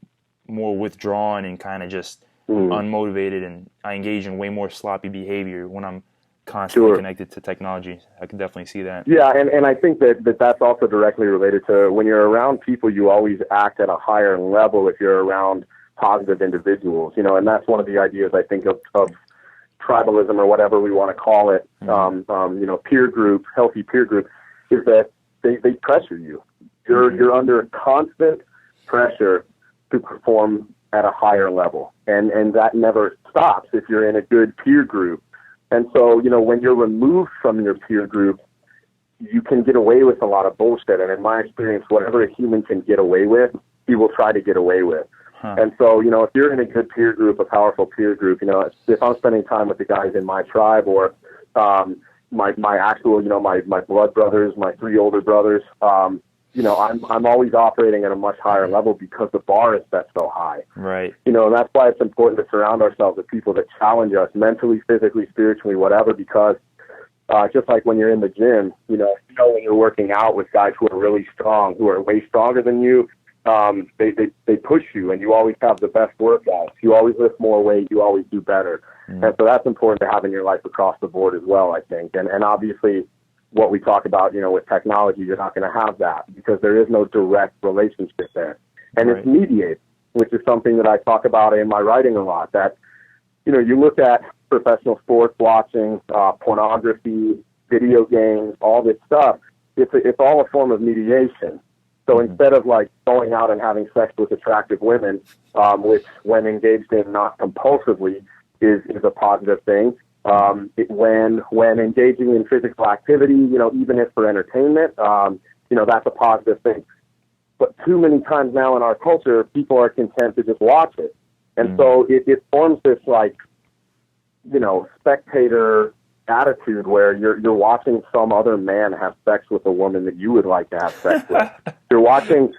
more withdrawn and kind of just unmotivated, and I engage in way more sloppy behavior when I'm constantly connected to technology. I can definitely see that. Yeah, and I think that's also directly related to when you're around people, you always act at a higher level if you're around positive individuals, and that's one of the ideas I think of tribalism or whatever we want to call it, peer group, healthy peer group, is that they pressure you. You're under constant pressure to perform at a higher level, and that never stops if you're in a good peer group. And so, when you're removed from your peer group, you can get away with a lot of bullshit. And in my experience, whatever a human can get away with, he will try to get away with. And so, if you're in a good peer group, a powerful peer group, if I'm spending time with the guys in my tribe or my actual, my blood brothers, my 3 older brothers, I'm always operating at a much higher level because the bar is set so high. Right. And that's why it's important to surround ourselves with people that challenge us mentally, physically, spiritually, whatever, because just like when you're in the gym, when you're working out with guys who are really strong, who are way stronger than you, they push you, and you always have the best workouts. You always lift more weight. You always do better. And so that's important to have in your life across the board as well, I think. And obviously, what we talk about, with technology, you're not going to have that because there is no direct relationship there. And it's mediated, which is something that I talk about in my writing a lot, that, you look at professional sports watching, pornography, video games, all this stuff, it's all a form of mediation. So instead of like going out and having sex with attractive women, which when engaged in not compulsively is a positive thing, when engaging in physical activity, even if for entertainment, that's a positive thing. But too many times now in our culture, people are content to just watch it. And so it forms this spectator attitude where you're watching some other man have sex with a woman that you would like to have sex with. You're watching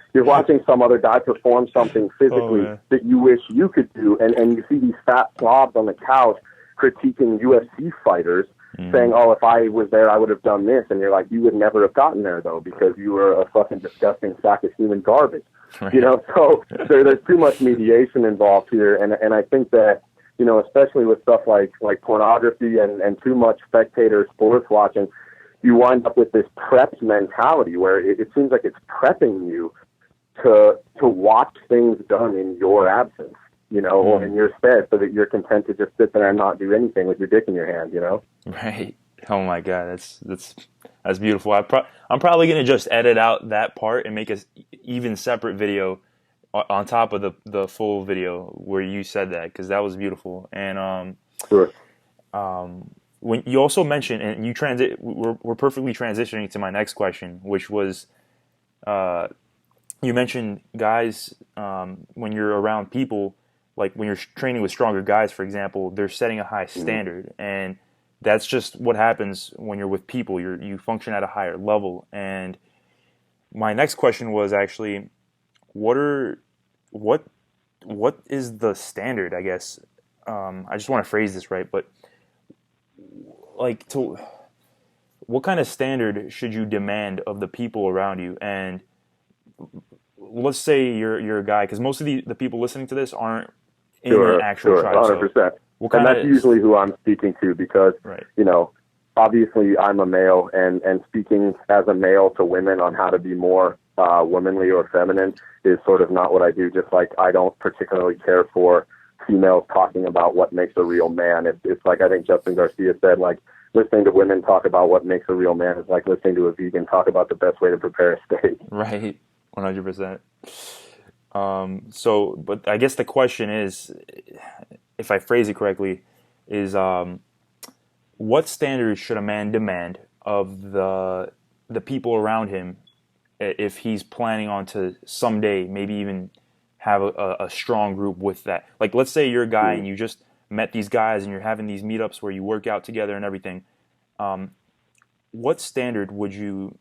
some other guy perform something physically that you wish you could do, and you see these fat slobs on the couch critiquing UFC fighters, saying, "Oh, if I was there, I would have done this," and you're like, "You would never have gotten there though because you were a fucking disgusting sack of human garbage." Right. So there's too much mediation involved here, and I think that, especially with stuff like pornography and too much spectator sports watching, you wind up with this prep mentality where it seems like it's prepping you to watch things done in your absence, or in your stead, so that you're content to just sit there and not do anything with your dick in your hand, Right. Oh my God, that's beautiful. I'm probably gonna just edit out that part and make a even separate video on top of the full video where you said that, because that was beautiful. And sure. When you also mentioned, and we're perfectly transitioning to my next question, which was, you mentioned guys, when you're around people, like when you're training with stronger guys, for example, they're setting a high standard, and that's just what happens when you're with people. You function at a higher level. And my next question was actually, what is the standard, I guess? I just want to phrase this right, but like to what kind of standard should you demand of the people around you? And let's say you're a guy, because most of the people listening to this aren't in an actual tribe. 100%. What And kind that's of usually who I'm speaking to because, right? you know, obviously I'm a male, and speaking as a male to women on how to be more womanly or feminine is sort of not what I do. Just like I don't particularly care for females talking about what makes a real man. It's like I think Justin Garcia said, like listening to women talk about what makes a real man is like listening to a vegan talk about the best way to prepare a steak. Right, 100%. So, but I guess the question is, if I phrase it correctly, is what standards should a man demand of the people around him if he's planning on to someday maybe even have a strong group with that? Like, let's say you're a guy and you just met these guys and you're having these meetups where you work out together and everything. What standard would you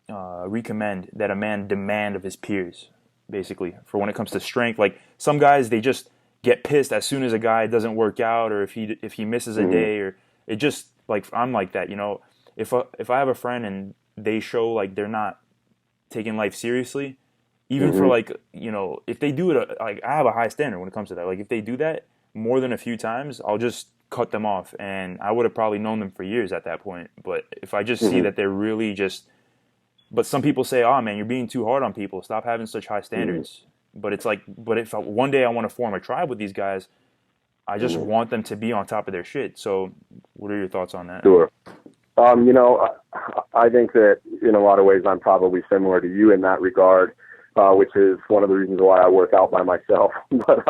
recommend that a man demand of his peers, basically, for when it comes to strength? Like, some guys, they just get pissed as soon as a guy doesn't work out, or if he misses a day, or it just, like, I'm like that, you know. If I have a friend and they show like they're not taking life seriously, even for like, you know, if they do it, like, I have a high standard when it comes to that. Like, if they do that more than a few times, I'll just cut them off, and I would have probably known them for years at that point. But if I just see that they're really just, but some people say, oh man, you're being too hard on people, stop having such high standards. But it's like, but if one day I want to form a tribe with these guys, I just want them to be on top of their shit. So what are your thoughts on that? Sure. You know, I think that in a lot of ways I'm probably similar to you in that regard, which is one of the reasons why I work out by myself. But,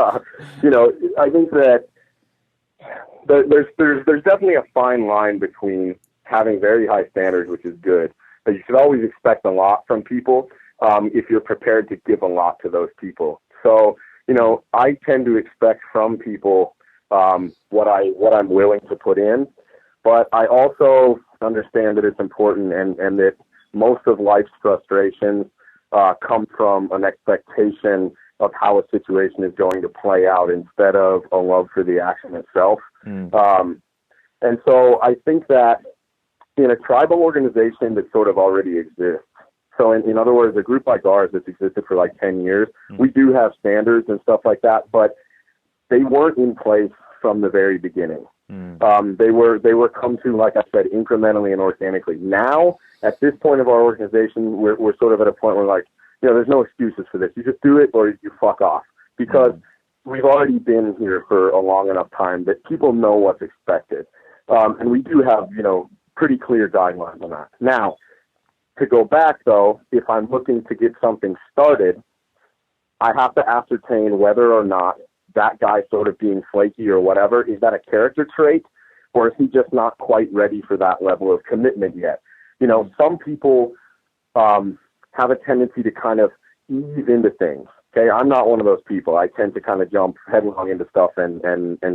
you know, I think that there's definitely a fine line between having very high standards, which is good, but you should always expect a lot from people if you're prepared to give a lot to those people. So, you know, I tend to expect from people what I'm willing to put in, but I also understand that it's important and that most of life's frustrations come from an expectation of how a situation is going to play out instead of a love for the action itself. And so I think that in a tribal organization that sort of already exists, so in other words, a group like ours that's existed for like 10 years, we do have standards and stuff like that, but they weren't in place from the very beginning. They were come to, like I said, incrementally and organically. Now, at this point of our organization, we're sort of at a point where, like, you know, there's no excuses for this. You just do it or you fuck off, because we've already been here for a long enough time that people know what's expected. And we do have, you know, pretty clear guidelines on that. Now, to go back, though, if I'm looking to get something started, I have to ascertain whether or not that guy sort of being flaky or whatever, is that a character trait, or is he just not quite ready for that level of commitment yet? You know, some people have a tendency to kind of ease into things. Okay, I'm not one of those people. I tend to kind of jump headlong into stuff and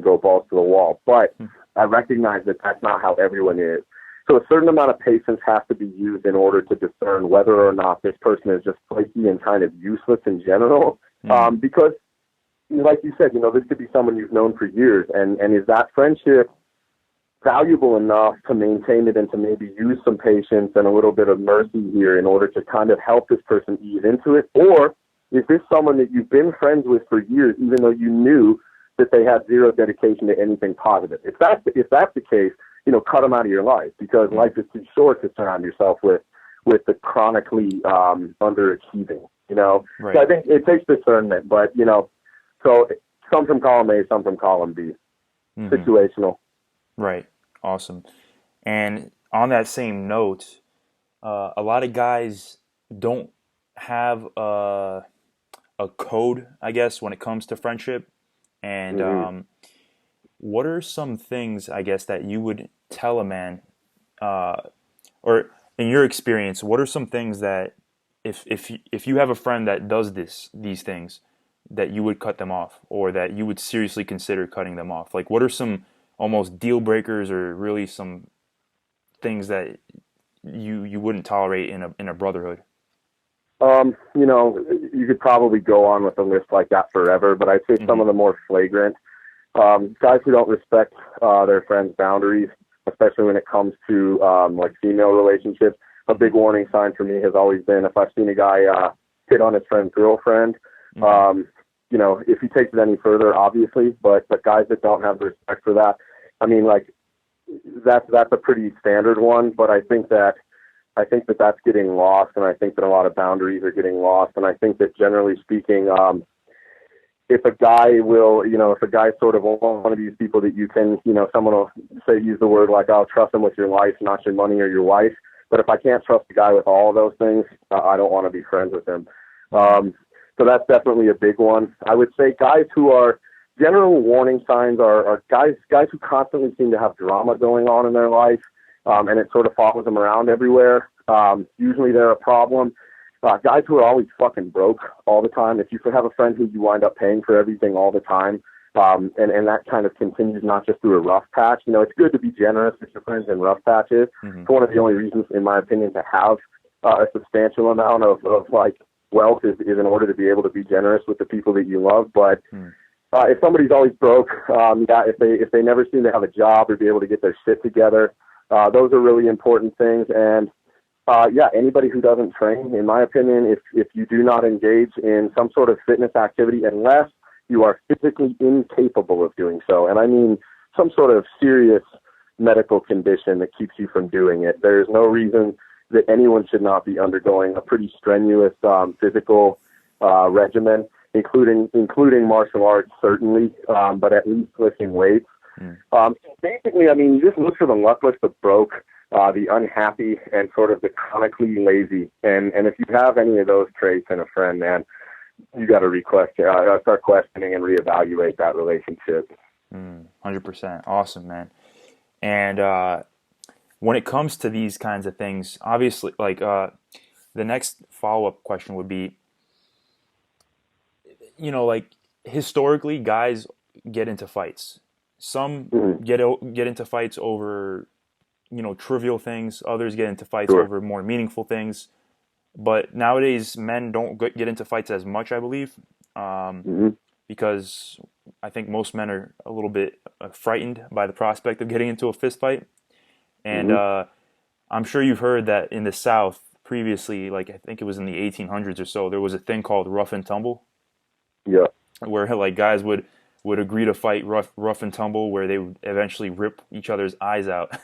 go balls to the wall. But I recognize that that's not how everyone is. So a certain amount of patience has to be used in order to discern whether or not this person is just flaky and kind of useless in general. Because, like you said, you know, this could be someone you've known for years, and is that friendship valuable enough to maintain it and to maybe use some patience and a little bit of mercy here in order to kind of help this person ease into it? Or is this someone that you've been friends with for years, even though you knew that they had zero dedication to anything positive? If that's the case, you know, cut them out of your life, because life is too short to surround yourself with the chronically underachieving, you know? Right. So I think it takes discernment, but, you know, so some from column A, some from column B. Situational. Right. Awesome. And on that same note, a lot of guys don't have a code, I guess, when it comes to friendship. And what are some things, I guess, that you would tell a man, or in your experience, what are some things that if you have a friend that does these things, that you would cut them off, or that you would seriously consider cutting them off? Like, what are some almost deal breakers, or really some things that you wouldn't tolerate in a brotherhood? You know, you could probably go on with a list like that forever, but I'd say some of the more flagrant, guys who don't respect their friends' boundaries, especially when it comes to like female relationships. A big warning sign for me has always been if I've seen a guy hit on his friend's girlfriend. You know, if he takes it any further, obviously, but guys that don't have the respect for that, I mean, like that's a pretty standard one. But I think that that's getting lost, and I think that a lot of boundaries are getting lost, and I think that generally speaking, if a guy's sort of one of these people that you can, you know, someone will use the word like, I'll trust him with your life, not your money or your wife. But if I can't trust a guy with all of those things, I don't want to be friends with him. So that's definitely a big one. I would say guys who are general warning signs are guys who constantly seem to have drama going on in their life, and it sort of follows them around everywhere. Usually they're a problem. Guys who are always fucking broke all the time. If you have a friend who you wind up paying for everything all the time, and that kind of continues not just through a rough patch. You know, it's good to be generous with your friends in rough patches. It's one of the only reasons, in my opinion, to have a substantial amount of like wealth is in order to be able to be generous with the people that you love. But if somebody's always broke, if they never seem to have a job or be able to get their shit together, those are really important things. And anybody who doesn't train, in my opinion, if you do not engage in some sort of fitness activity, unless you are physically incapable of doing so, and I mean some sort of serious medical condition that keeps you from doing it, there's no reason that anyone should not be undergoing a pretty strenuous physical regimen, including martial arts, certainly, but at least lifting weights. Basically, I mean, you just look for the luckless, the broke, the unhappy, and sort of the chronically lazy. And if you have any of those traits in a friend, man, you got to start questioning and reevaluate that relationship. 100%. Awesome, man. And when it comes to these kinds of things, obviously, like the next follow-up question would be, you know, like historically, guys get into fights. Some get into fights over, you know, trivial things. Others get into fights over more meaningful things. But nowadays, men don't get into fights as much, I believe, because I think most men are a little bit frightened by the prospect of getting into a fist fight. And I'm sure you've heard that in the South previously, like I think it was in the 1800s or so, there was a thing called rough and tumble. Yeah. Where like guys would agree to fight rough and tumble, where they would eventually rip each other's eyes out.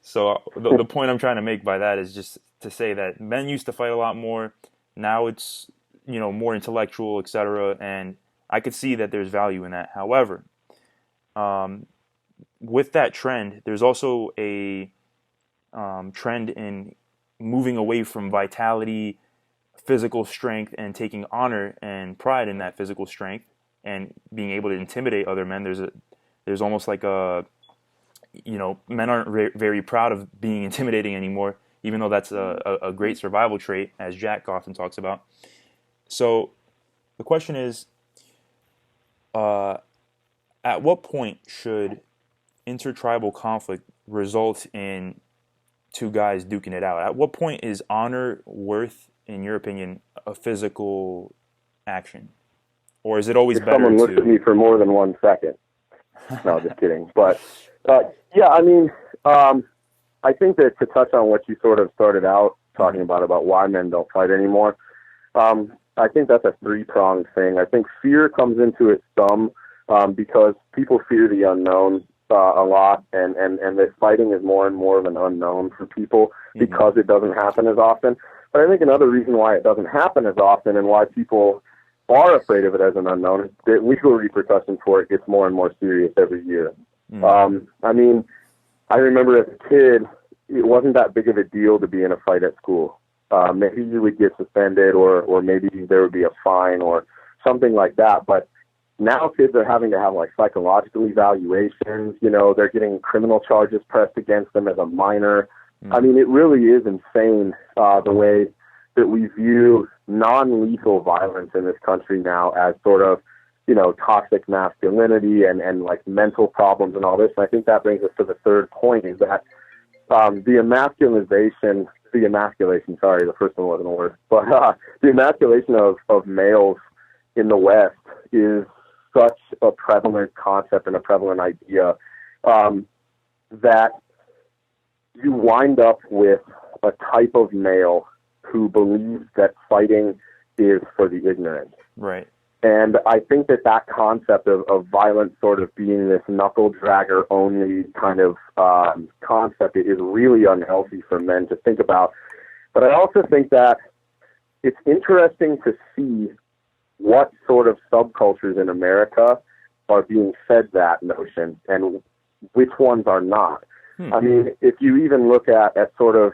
So the point I'm trying to make by that is just to say that men used to fight a lot more. Now it's, you know, more intellectual, etc. And I could see that there's value in that. However, with that trend, there's also a trend in moving away from vitality, physical strength, and taking honor and pride in that physical strength and being able to intimidate other men. There's almost like a, you know, men aren't very proud of being intimidating anymore, even though that's a great survival trait, as Jack often talks about. So the question is, at what point should intertribal conflict result in two guys duking it out? At what point is honor worth, in your opinion, a physical action? Or is it always better someone looks at me for more than 1 second. No, just kidding. But, I mean, I think that to touch on what you sort of started out talking about why men don't fight anymore, I think that's a three-pronged thing. I think fear comes into it some because people fear the unknown a lot, and that fighting is more and more of an unknown for people because it doesn't happen as often. But I think another reason why it doesn't happen as often and why people are afraid of it as an unknown is that legal repercussions for it gets more and more serious every year. I mean, I remember as a kid, it wasn't that big of a deal to be in a fight at school. Maybe you would get suspended or maybe there would be a fine or something like that. But now kids are having to have like psychological evaluations. You know, they're getting criminal charges pressed against them as a minor. I mean, it really is insane the way that we view non-lethal violence in this country now as sort of, you know, toxic masculinity and like mental problems and all this. And I think that brings us to the third point is that the emasculation, sorry, the first one wasn't a word, but the emasculation of males in the West is such a prevalent concept and a prevalent idea that you wind up with a type of male who believes that fighting is for the ignorant. Right. And I think that concept of violence sort of being this knuckle dragger only kind of concept is really unhealthy for men to think about. But I also think that it's interesting to see what sort of subcultures in America are being fed that notion and which ones are not. I mean, if you even look at sort of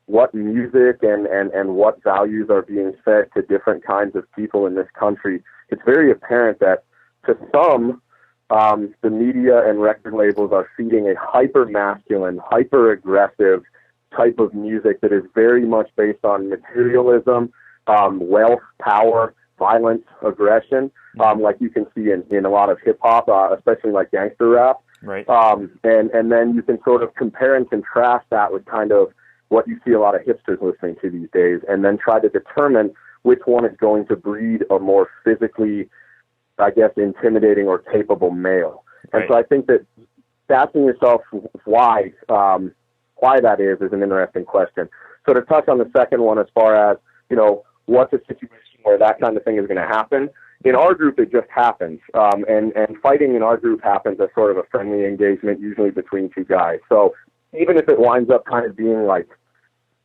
what music and what values are being fed to different kinds of people in this country, it's very apparent that to some, the media and record labels are feeding a hyper-masculine, hyper-aggressive type of music that is very much based on materialism, wealth, power, violence, aggression, like you can see in a lot of hip-hop, especially like gangster rap. Right. And then you can sort of compare and contrast that with kind of what you see a lot of hipsters listening to these days, and then try to determine which one is going to breed a more physically, I guess, intimidating or capable male. And Right. so I think that asking yourself why that is an interesting question. So to touch on the second one, as far as, what's a situation where that kind of thing is going to happen, in our group, it just happens. And fighting in our group happens as sort of a friendly engagement, usually between two guys. So even if it winds up kind of being like,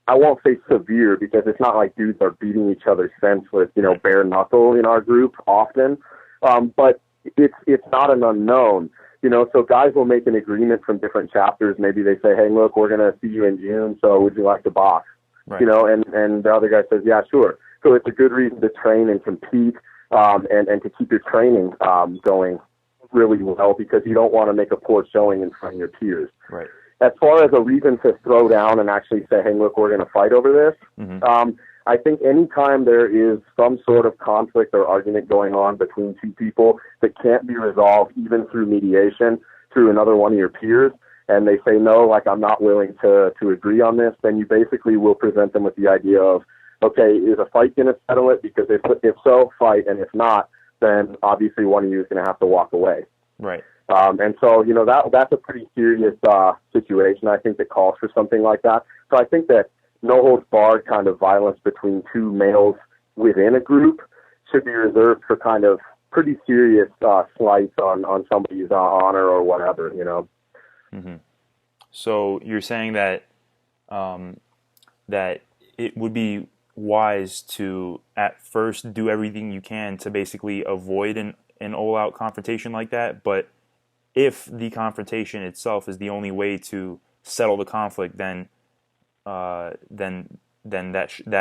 I won't say severe, because it's not like dudes are beating each other senseless, bare knuckle in our group often. But it's not an unknown, so guys will make an agreement from different chapters. Maybe they say, hey, look, we're going to see you in June, so would you like to box? Right. And the other guy says, yeah, sure. So it's a good reason to train and compete, and to keep your training going really well, because you don't want to make a poor showing in front of your peers. Right. As far as a reason to throw down and actually say, hey, look, we're going to fight over this, I think anytime there is some sort of conflict or argument going on between two people that can't be resolved even through mediation, through another one of your peers, and they say, no, like, I'm not willing to agree on this, then you basically will present them with the idea of, okay, is a fight going to settle it? Because if so, fight, and if not, then obviously one of you is going to have to walk away. Right. And so, that's a pretty serious situation, I think, that calls for something like that. So I think that no holds barred kind of violence between two males within a group should be reserved for kind of pretty serious slights on somebody's honor or whatever, Mm-hmm. So you're saying that that it would be wise to at first do everything you can to basically avoid an all-out confrontation like that, but if the confrontation itself is the only way to settle the conflict, then that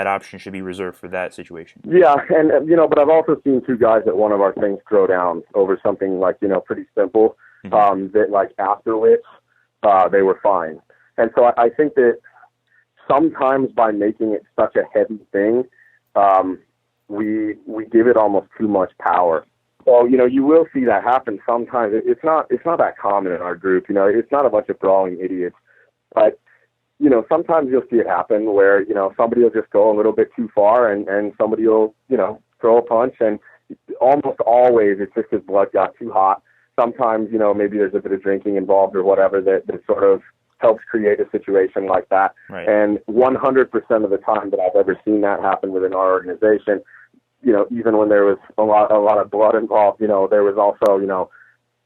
option should be reserved for that situation. Yeah, and but I've also seen two guys at one of our things throw down over something like pretty simple, that like after which they were fine. And so I think that sometimes by making it such a heavy thing, we give it almost too much power. So, you will see that happen sometimes. It's not that common in our group. It's not a bunch of brawling idiots. But, sometimes you'll see it happen where, somebody will just go a little bit too far and somebody will, throw a punch. And almost always it's just his blood got too hot. Sometimes, maybe there's a bit of drinking involved or whatever that sort of helps create a situation like that. Right. And 100% of the time that I've ever seen that happen within our organization, even when there was a lot of blood involved, there was also,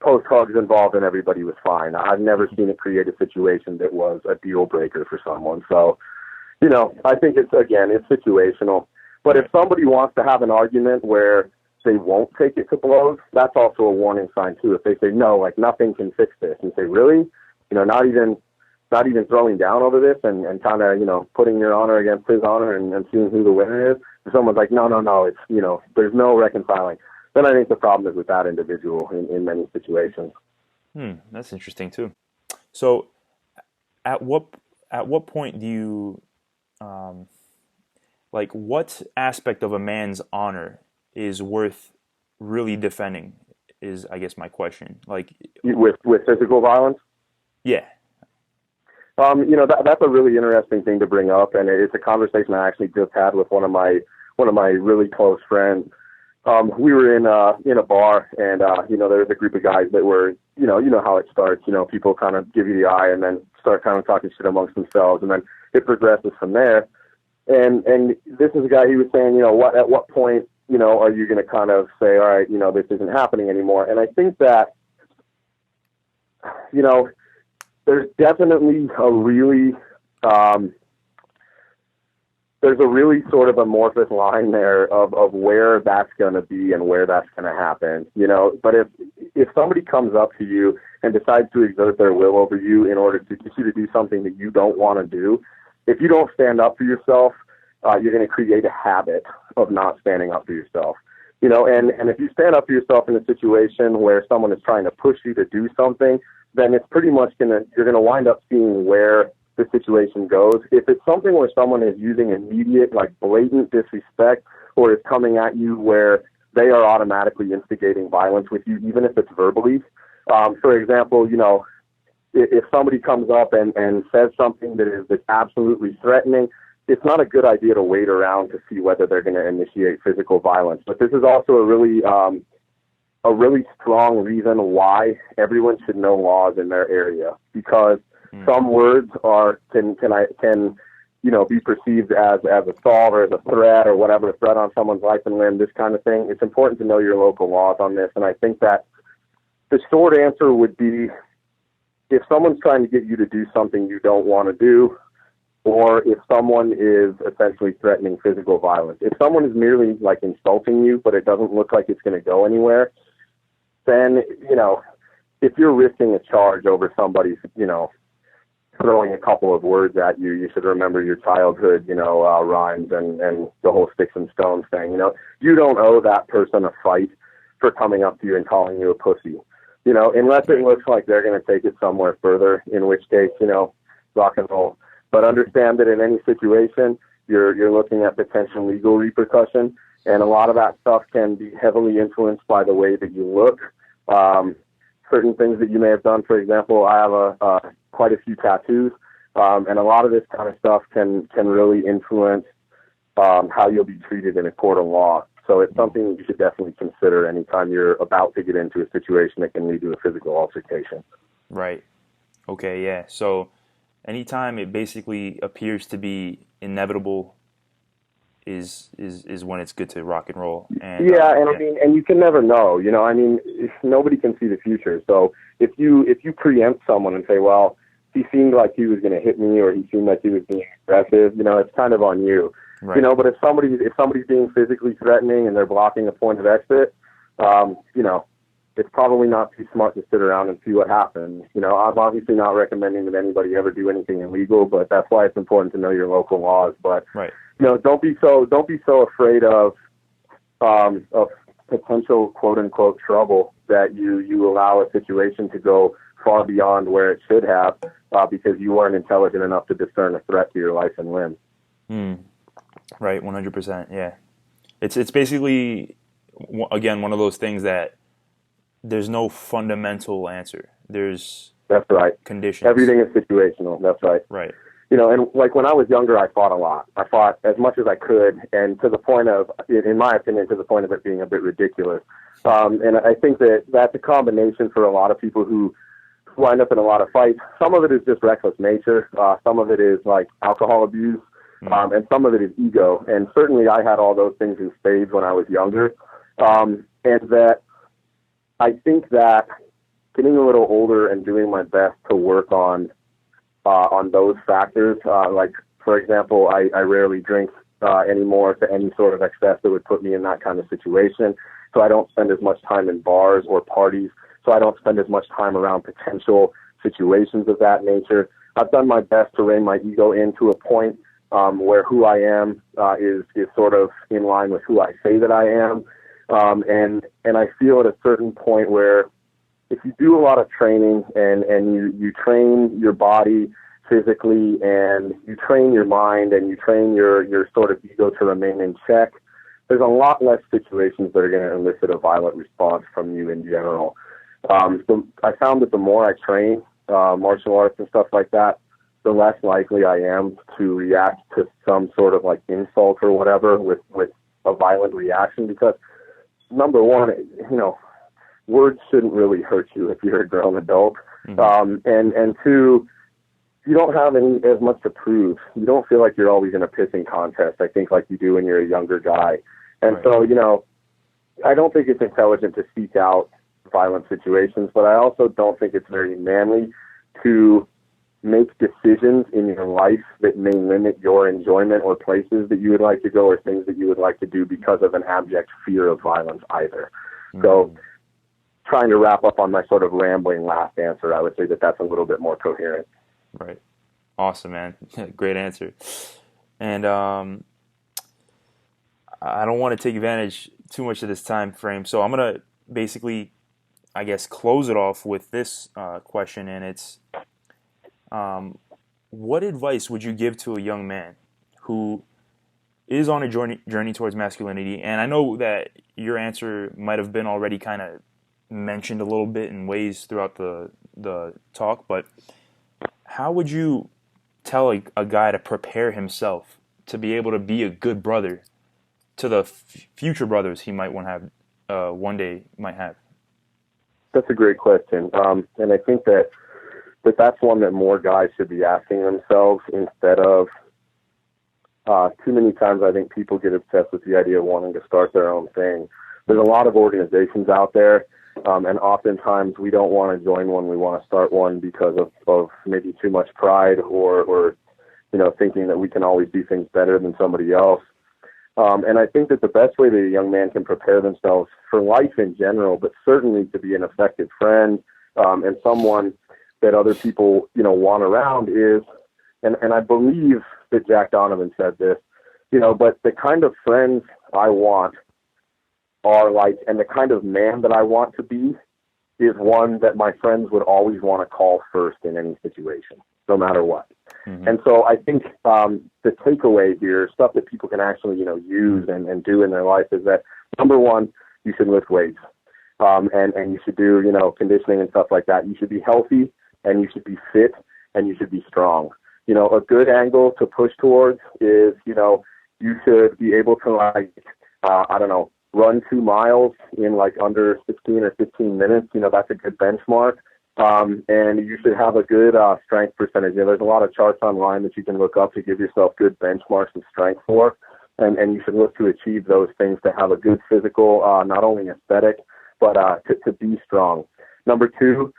post hugs involved and everybody was fine. I've never seen it create a situation that was a deal breaker for someone. So, I think it's situational. But if somebody wants to have an argument where they won't take it to blows, that's also a warning sign too. If they say, no, like nothing can fix this, and say, really? Not even throwing down over this and kind of, putting your honor against his honor and seeing who the winner is. If someone's like, no, it's, there's no reconciling, then I think the problem is with that individual in many situations. That's interesting too. So at what point do you, what aspect of a man's honor is worth really defending is, I guess, my question. Like with physical violence? Yeah. That's a really interesting thing to bring up, and it's a conversation I actually just had with one of my really close friends. we were in a bar, and there was a group of guys that were, you know how it starts. People kind of give you the eye and then start kind of talking shit amongst themselves, and then it progresses from there. And this is a guy, he was saying, at what point, are you going to kind of say, all right, this isn't happening anymore? And I think that, there's definitely there's a really sort of amorphous line there of where that's going to be and where that's going to happen, But if somebody comes up to you and decides to exert their will over you in order to get you to do something that you don't want to do, if you don't stand up for yourself, you're going to create a habit of not standing up for yourself. And if you stand up for yourself in a situation where someone is trying to push you to do something, then it's pretty much you're going to wind up seeing where the situation goes. If it's something where someone is using immediate, like blatant disrespect, or is coming at you where they are automatically instigating violence with you, even if it's verbally. For example, if somebody comes up and says something that's absolutely threatening, it's not a good idea to wait around to see whether they're going to initiate physical violence. But this is also a really strong reason why everyone should know laws in their area, because some words can be perceived as assault or as a threat or whatever, a threat on someone's life and limb, this kind of thing. It's important to know your local laws on this. And I think that the short answer would be, if someone's trying to get you to do something you don't want to do, or if someone is essentially threatening physical violence. If someone is merely like insulting you, but it doesn't look like it's going to go anywhere, then, if you're risking a charge over somebody's, throwing a couple of words at you, you should remember your childhood, rhymes and the whole sticks and stones thing. You don't owe that person a fight for coming up to you and calling you a pussy, unless it looks like they're going to take it somewhere further, in which case, rock and roll. But understand that in any situation, you're looking at potential legal repercussion, and a lot of that stuff can be heavily influenced by the way that you look. Certain things that you may have done, for example, I have quite a few tattoos, and a lot of this kind of stuff can really influence how you'll be treated in a court of law. So it's something that you should definitely consider anytime you're about to get into a situation that can lead to a physical altercation. Right. Okay, yeah. So anytime it basically appears to be inevitable is when it's good to rock and roll. And I mean, and you can never know, nobody can see the future. So if you preempt someone and say, well, he seemed like he was going to hit me, or he seemed like he was being aggressive, it's kind of on you. Right. But if somebody's being physically threatening and they're blocking a point of exit, it's probably not too smart to sit around and see what happens. I'm obviously not recommending that anybody ever do anything illegal, but that's why it's important to know your local laws. But right. Don't be so afraid of potential quote unquote trouble that you allow a situation to go far beyond where it should have, because you weren't intelligent enough to discern a threat to your life and limb. Right, 100%. Yeah, it's basically, again, one of those things that there's no fundamental answer. That's right. Conditions. Everything is situational. That's right. Right. And like when I was younger, I fought a lot. I fought as much as I could, and to the point of, in my opinion, to the point of it being a bit ridiculous. And I think that's a combination for a lot of people who wind up in a lot of fights. Some of it is just reckless nature. Some of it is like alcohol abuse, and some of it is ego. And certainly I had all those things in spades when I was younger. And that I think that getting a little older and doing my best to work on those factors, like, for example, I rarely drink anymore to any sort of excess that would put me in that kind of situation. So I don't spend as much time in bars or parties. So I don't spend as much time around potential situations of that nature. I've done my best to rein my ego into a point where who I am is sort of in line with who I say that I am. And I feel at a certain point where if you do a lot of training and you train your body physically and you train your mind and you train your sort of ego to remain in check, there's a lot less situations that are going to elicit a violent response from you in general. So I found that the more I train martial arts and stuff like that, the less likely I am to react to some sort of like insult or whatever with a violent reaction, because number one, words shouldn't really hurt you if you're a grown adult. And two, you don't have as much to prove. You don't feel like you're always in a pissing contest, I think, like you do when you're a younger guy. And so, I don't think it's intelligent to seek out violent situations, but I also don't think it's very manly to make decisions in your life that may limit your enjoyment or places that you would like to go or things that you would like to do because of an abject fear of violence either. So trying to wrap up on my sort of rambling last answer, I would say that that's a little bit more coherent. Right. Awesome, man. Great answer. And I don't want to take advantage too much of this time frame, so I'm going to basically, I guess, close it off with this question, and it's, what advice would you give to a young man who is on a journey towards masculinity? And I know that your answer might have been already kind of mentioned a little bit in ways throughout the talk, but how would you tell a guy to prepare himself to be able to be a good brother to the future brothers he might want to have, one day might have? That's a great question. And I think that's one that more guys should be asking themselves instead of, too many times I think people get obsessed with the idea of wanting to start their own thing. There's a lot of organizations out there, and oftentimes we don't want to join one, we want to start one because of maybe too much pride or thinking that we can always do things better than somebody else. And I think that the best way that a young man can prepare themselves for life in general, but certainly to be an effective friend, and someone that other people, want around is, and I believe that Jack Donovan said this, but the kind of friends I want are like, and the kind of man that I want to be is one that my friends would always want to call first in any situation, no matter what. And so I think the takeaway here, stuff that people can actually, use and do in their life, is that, number one, you should lift weights, and you should do, conditioning and stuff like that. You should be healthy, and you should be fit, and you should be strong. A good angle to push towards is, you should be able to, run 2 miles in under 16 or 15 minutes. That's a good benchmark. And you should have a good strength percentage. There's a lot of charts online that you can look up to give yourself good benchmarks of strength for, and you should look to achieve those things to have a good physical, not only aesthetic, but to be strong. Number two,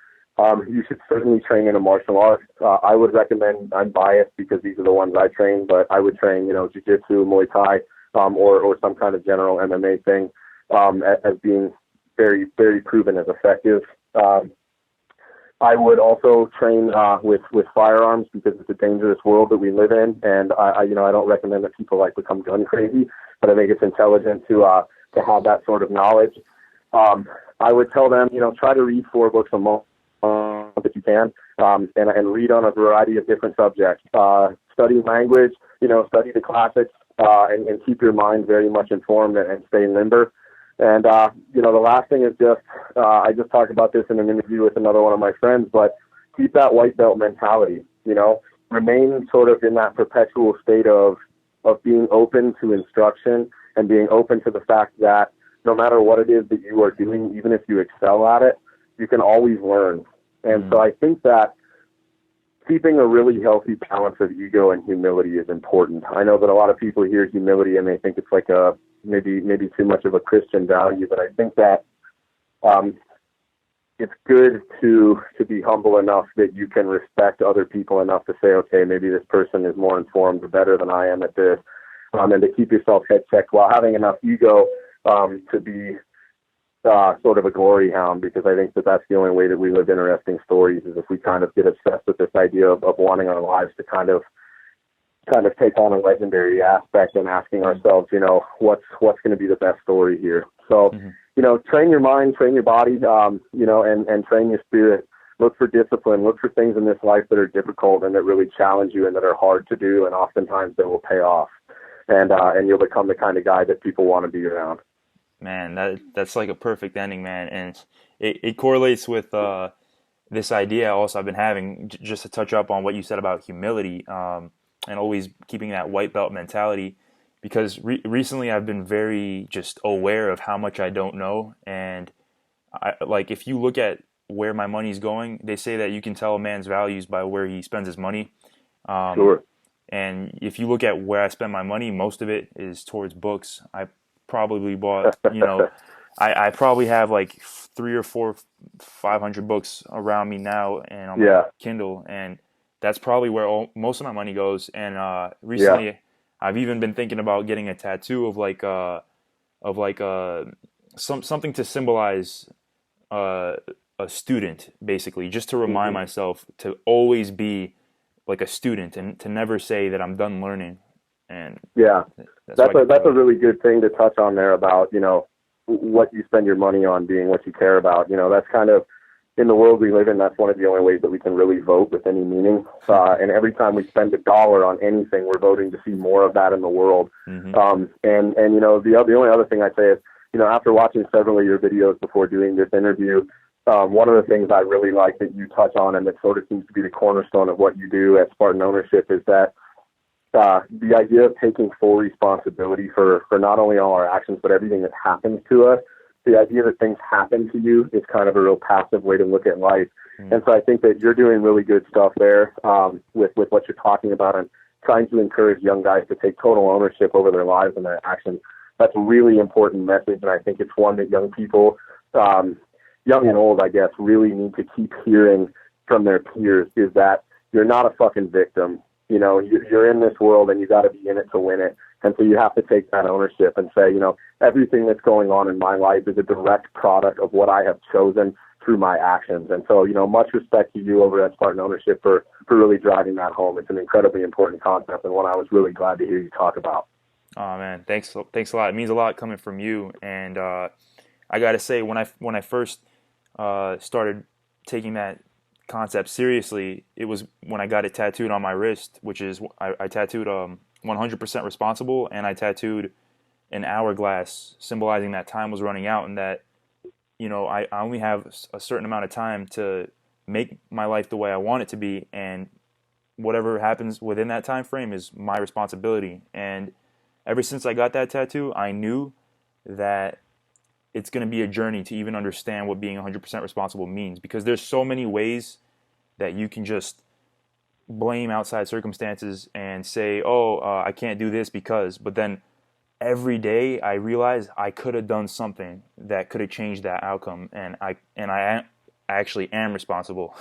you should certainly train in a martial art. I would recommend, I'm biased because these are the ones I train, but I would train, jiu-jitsu, Muay Thai, or some kind of general MMA thing, as being very, very proven as effective. I would also train with firearms because it's a dangerous world that we live in, and I don't recommend that people become gun crazy, but I think it's intelligent to have that sort of knowledge. I would tell them, try to read 4 books a month if you can, and read on a variety of different subjects. Study language, study the classics, and keep your mind very much informed and stay limber. And, the last thing is just, I just talked about this in an interview with another one of my friends, but keep that white belt mentality, remain sort of in that perpetual state of being open to instruction and being open to the fact that no matter what it is that you are doing, even if you excel at it, you can always learn. And so I think that keeping a really healthy balance of ego and humility is important. I know that a lot of people hear humility and they think it's like maybe too much of a Christian value, but I think that it's good to be humble enough that you can respect other people enough to say, okay, maybe this person is more informed or better than I am at this, and to keep yourself head checked while having enough ego to be sort of a glory hound, because I think that that's the only way that we live interesting stories, is if we kind of get obsessed with this idea of wanting our lives to kind of take on a legendary aspect and asking ourselves, what's going to be the best story here. So, train your mind, train your body, and train your spirit. Look for discipline. Look for things in this life that are difficult and that really challenge you and that are hard to do, and oftentimes they will pay off. And you'll become the kind of guy that people want to be around. Man, that's like a perfect ending, man. And it correlates with this idea also I've been having, just to touch up on what you said about humility, and always keeping that white belt mentality, because recently I've been very just aware of how much I don't know. And like, if you look at where my money's going, they say that you can tell a man's values by where he spends his money. Sure. And if you look at where I spend my money, most of it is towards books. I probably bought, I probably have like 3 or 4, 500 books around me now, and on my Kindle, and that's probably where most of my money goes. And recently, I've even been thinking about getting a tattoo of something to symbolize a student, basically, just to remind myself to always be like a student and to never say that I'm done learning. And that's a really good thing to touch on there about, what you spend your money on being what you care about. That's kind of, in the world we live in, that's one of the only ways that we can really vote with any meaning. And every time we spend $1 on anything, we're voting to see more of that in the world. And the only other thing I'd say is, after watching several of your videos before doing this interview, one of the things I really like that you touch on, and that sort of seems to be the cornerstone of what you do at Spartan Ownership, is that the idea of taking full responsibility for not only all our actions, but everything that happens to us. The idea that things happen to you is kind of a real passive way to look at life. And so I think that you're doing really good stuff there with what you're talking about, and trying to encourage young guys to take total ownership over their lives and their actions. That's a really important message, and I think it's one that young people, young and old, I guess, really need to keep hearing from their peers, is that you're not a fucking victim. You're in this world, and you got to be in it to win it. And so you have to take that ownership and say, everything that's going on in my life is a direct product of what I have chosen through my actions. And so, much respect to you over at Spartan Ownership for really driving that home. It's an incredibly important concept, and one I was really glad to hear you talk about. Oh man, thanks a lot. It means a lot coming from you. And I gotta say, when I first started taking that concept seriously, it was when I got it tattooed on my wrist, which is I tattooed 100% responsible, and I tattooed an hourglass symbolizing that time was running out, and that I only have a certain amount of time to make my life the way I want it to be, and whatever happens within that time frame is my responsibility. And ever since I got that tattoo, I knew that it's going to be a journey to even understand what being 100% responsible means, because there's so many ways that you can just blame outside circumstances and say, I can't do this because, but then every day I realize I could have done something that could have changed that outcome, and I actually am responsible.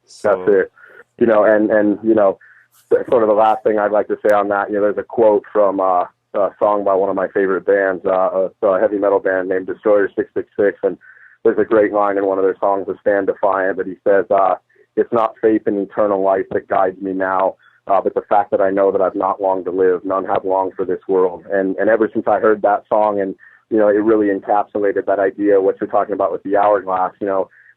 So, that's it. Sort of the last thing I'd like to say on that, there's a quote from a song by one of my favorite bands, a heavy metal band named Destroyer 666, and there's a great line in one of their songs, "The Stand Defiant," that he says, "It's not faith in eternal life that guides me now, but the fact that I know that I've not long to live. None have long for this world." And ever since I heard that song, and it really encapsulated that idea, what you're talking about with the hourglass.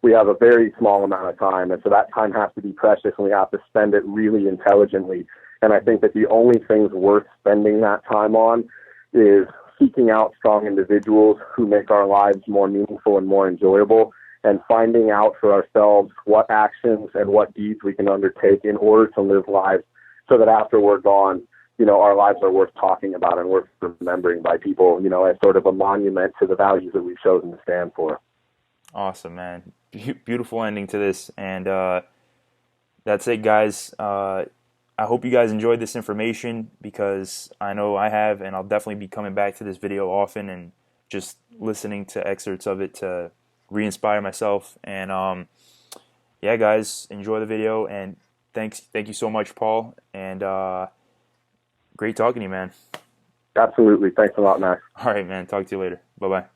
We have a very small amount of time, and so that time has to be precious, and we have to spend it really intelligently. And I think that the only things worth spending that time on is seeking out strong individuals who make our lives more meaningful and more enjoyable, and finding out for ourselves what actions and what deeds we can undertake in order to live lives so that after we're gone, our lives are worth talking about and worth remembering by people, as sort of a monument to the values that we've chosen to stand for. Awesome, man. Beautiful ending to this. And that's it, guys. I hope you guys enjoyed this information, because I know I have, and I'll definitely be coming back to this video often and just listening to excerpts of it to re-inspire myself. And yeah, guys, enjoy the video, and thank you so much, Paul, and great talking to you, man. Absolutely. Thanks a lot, Max. All right, man. Talk to you later. Bye-bye.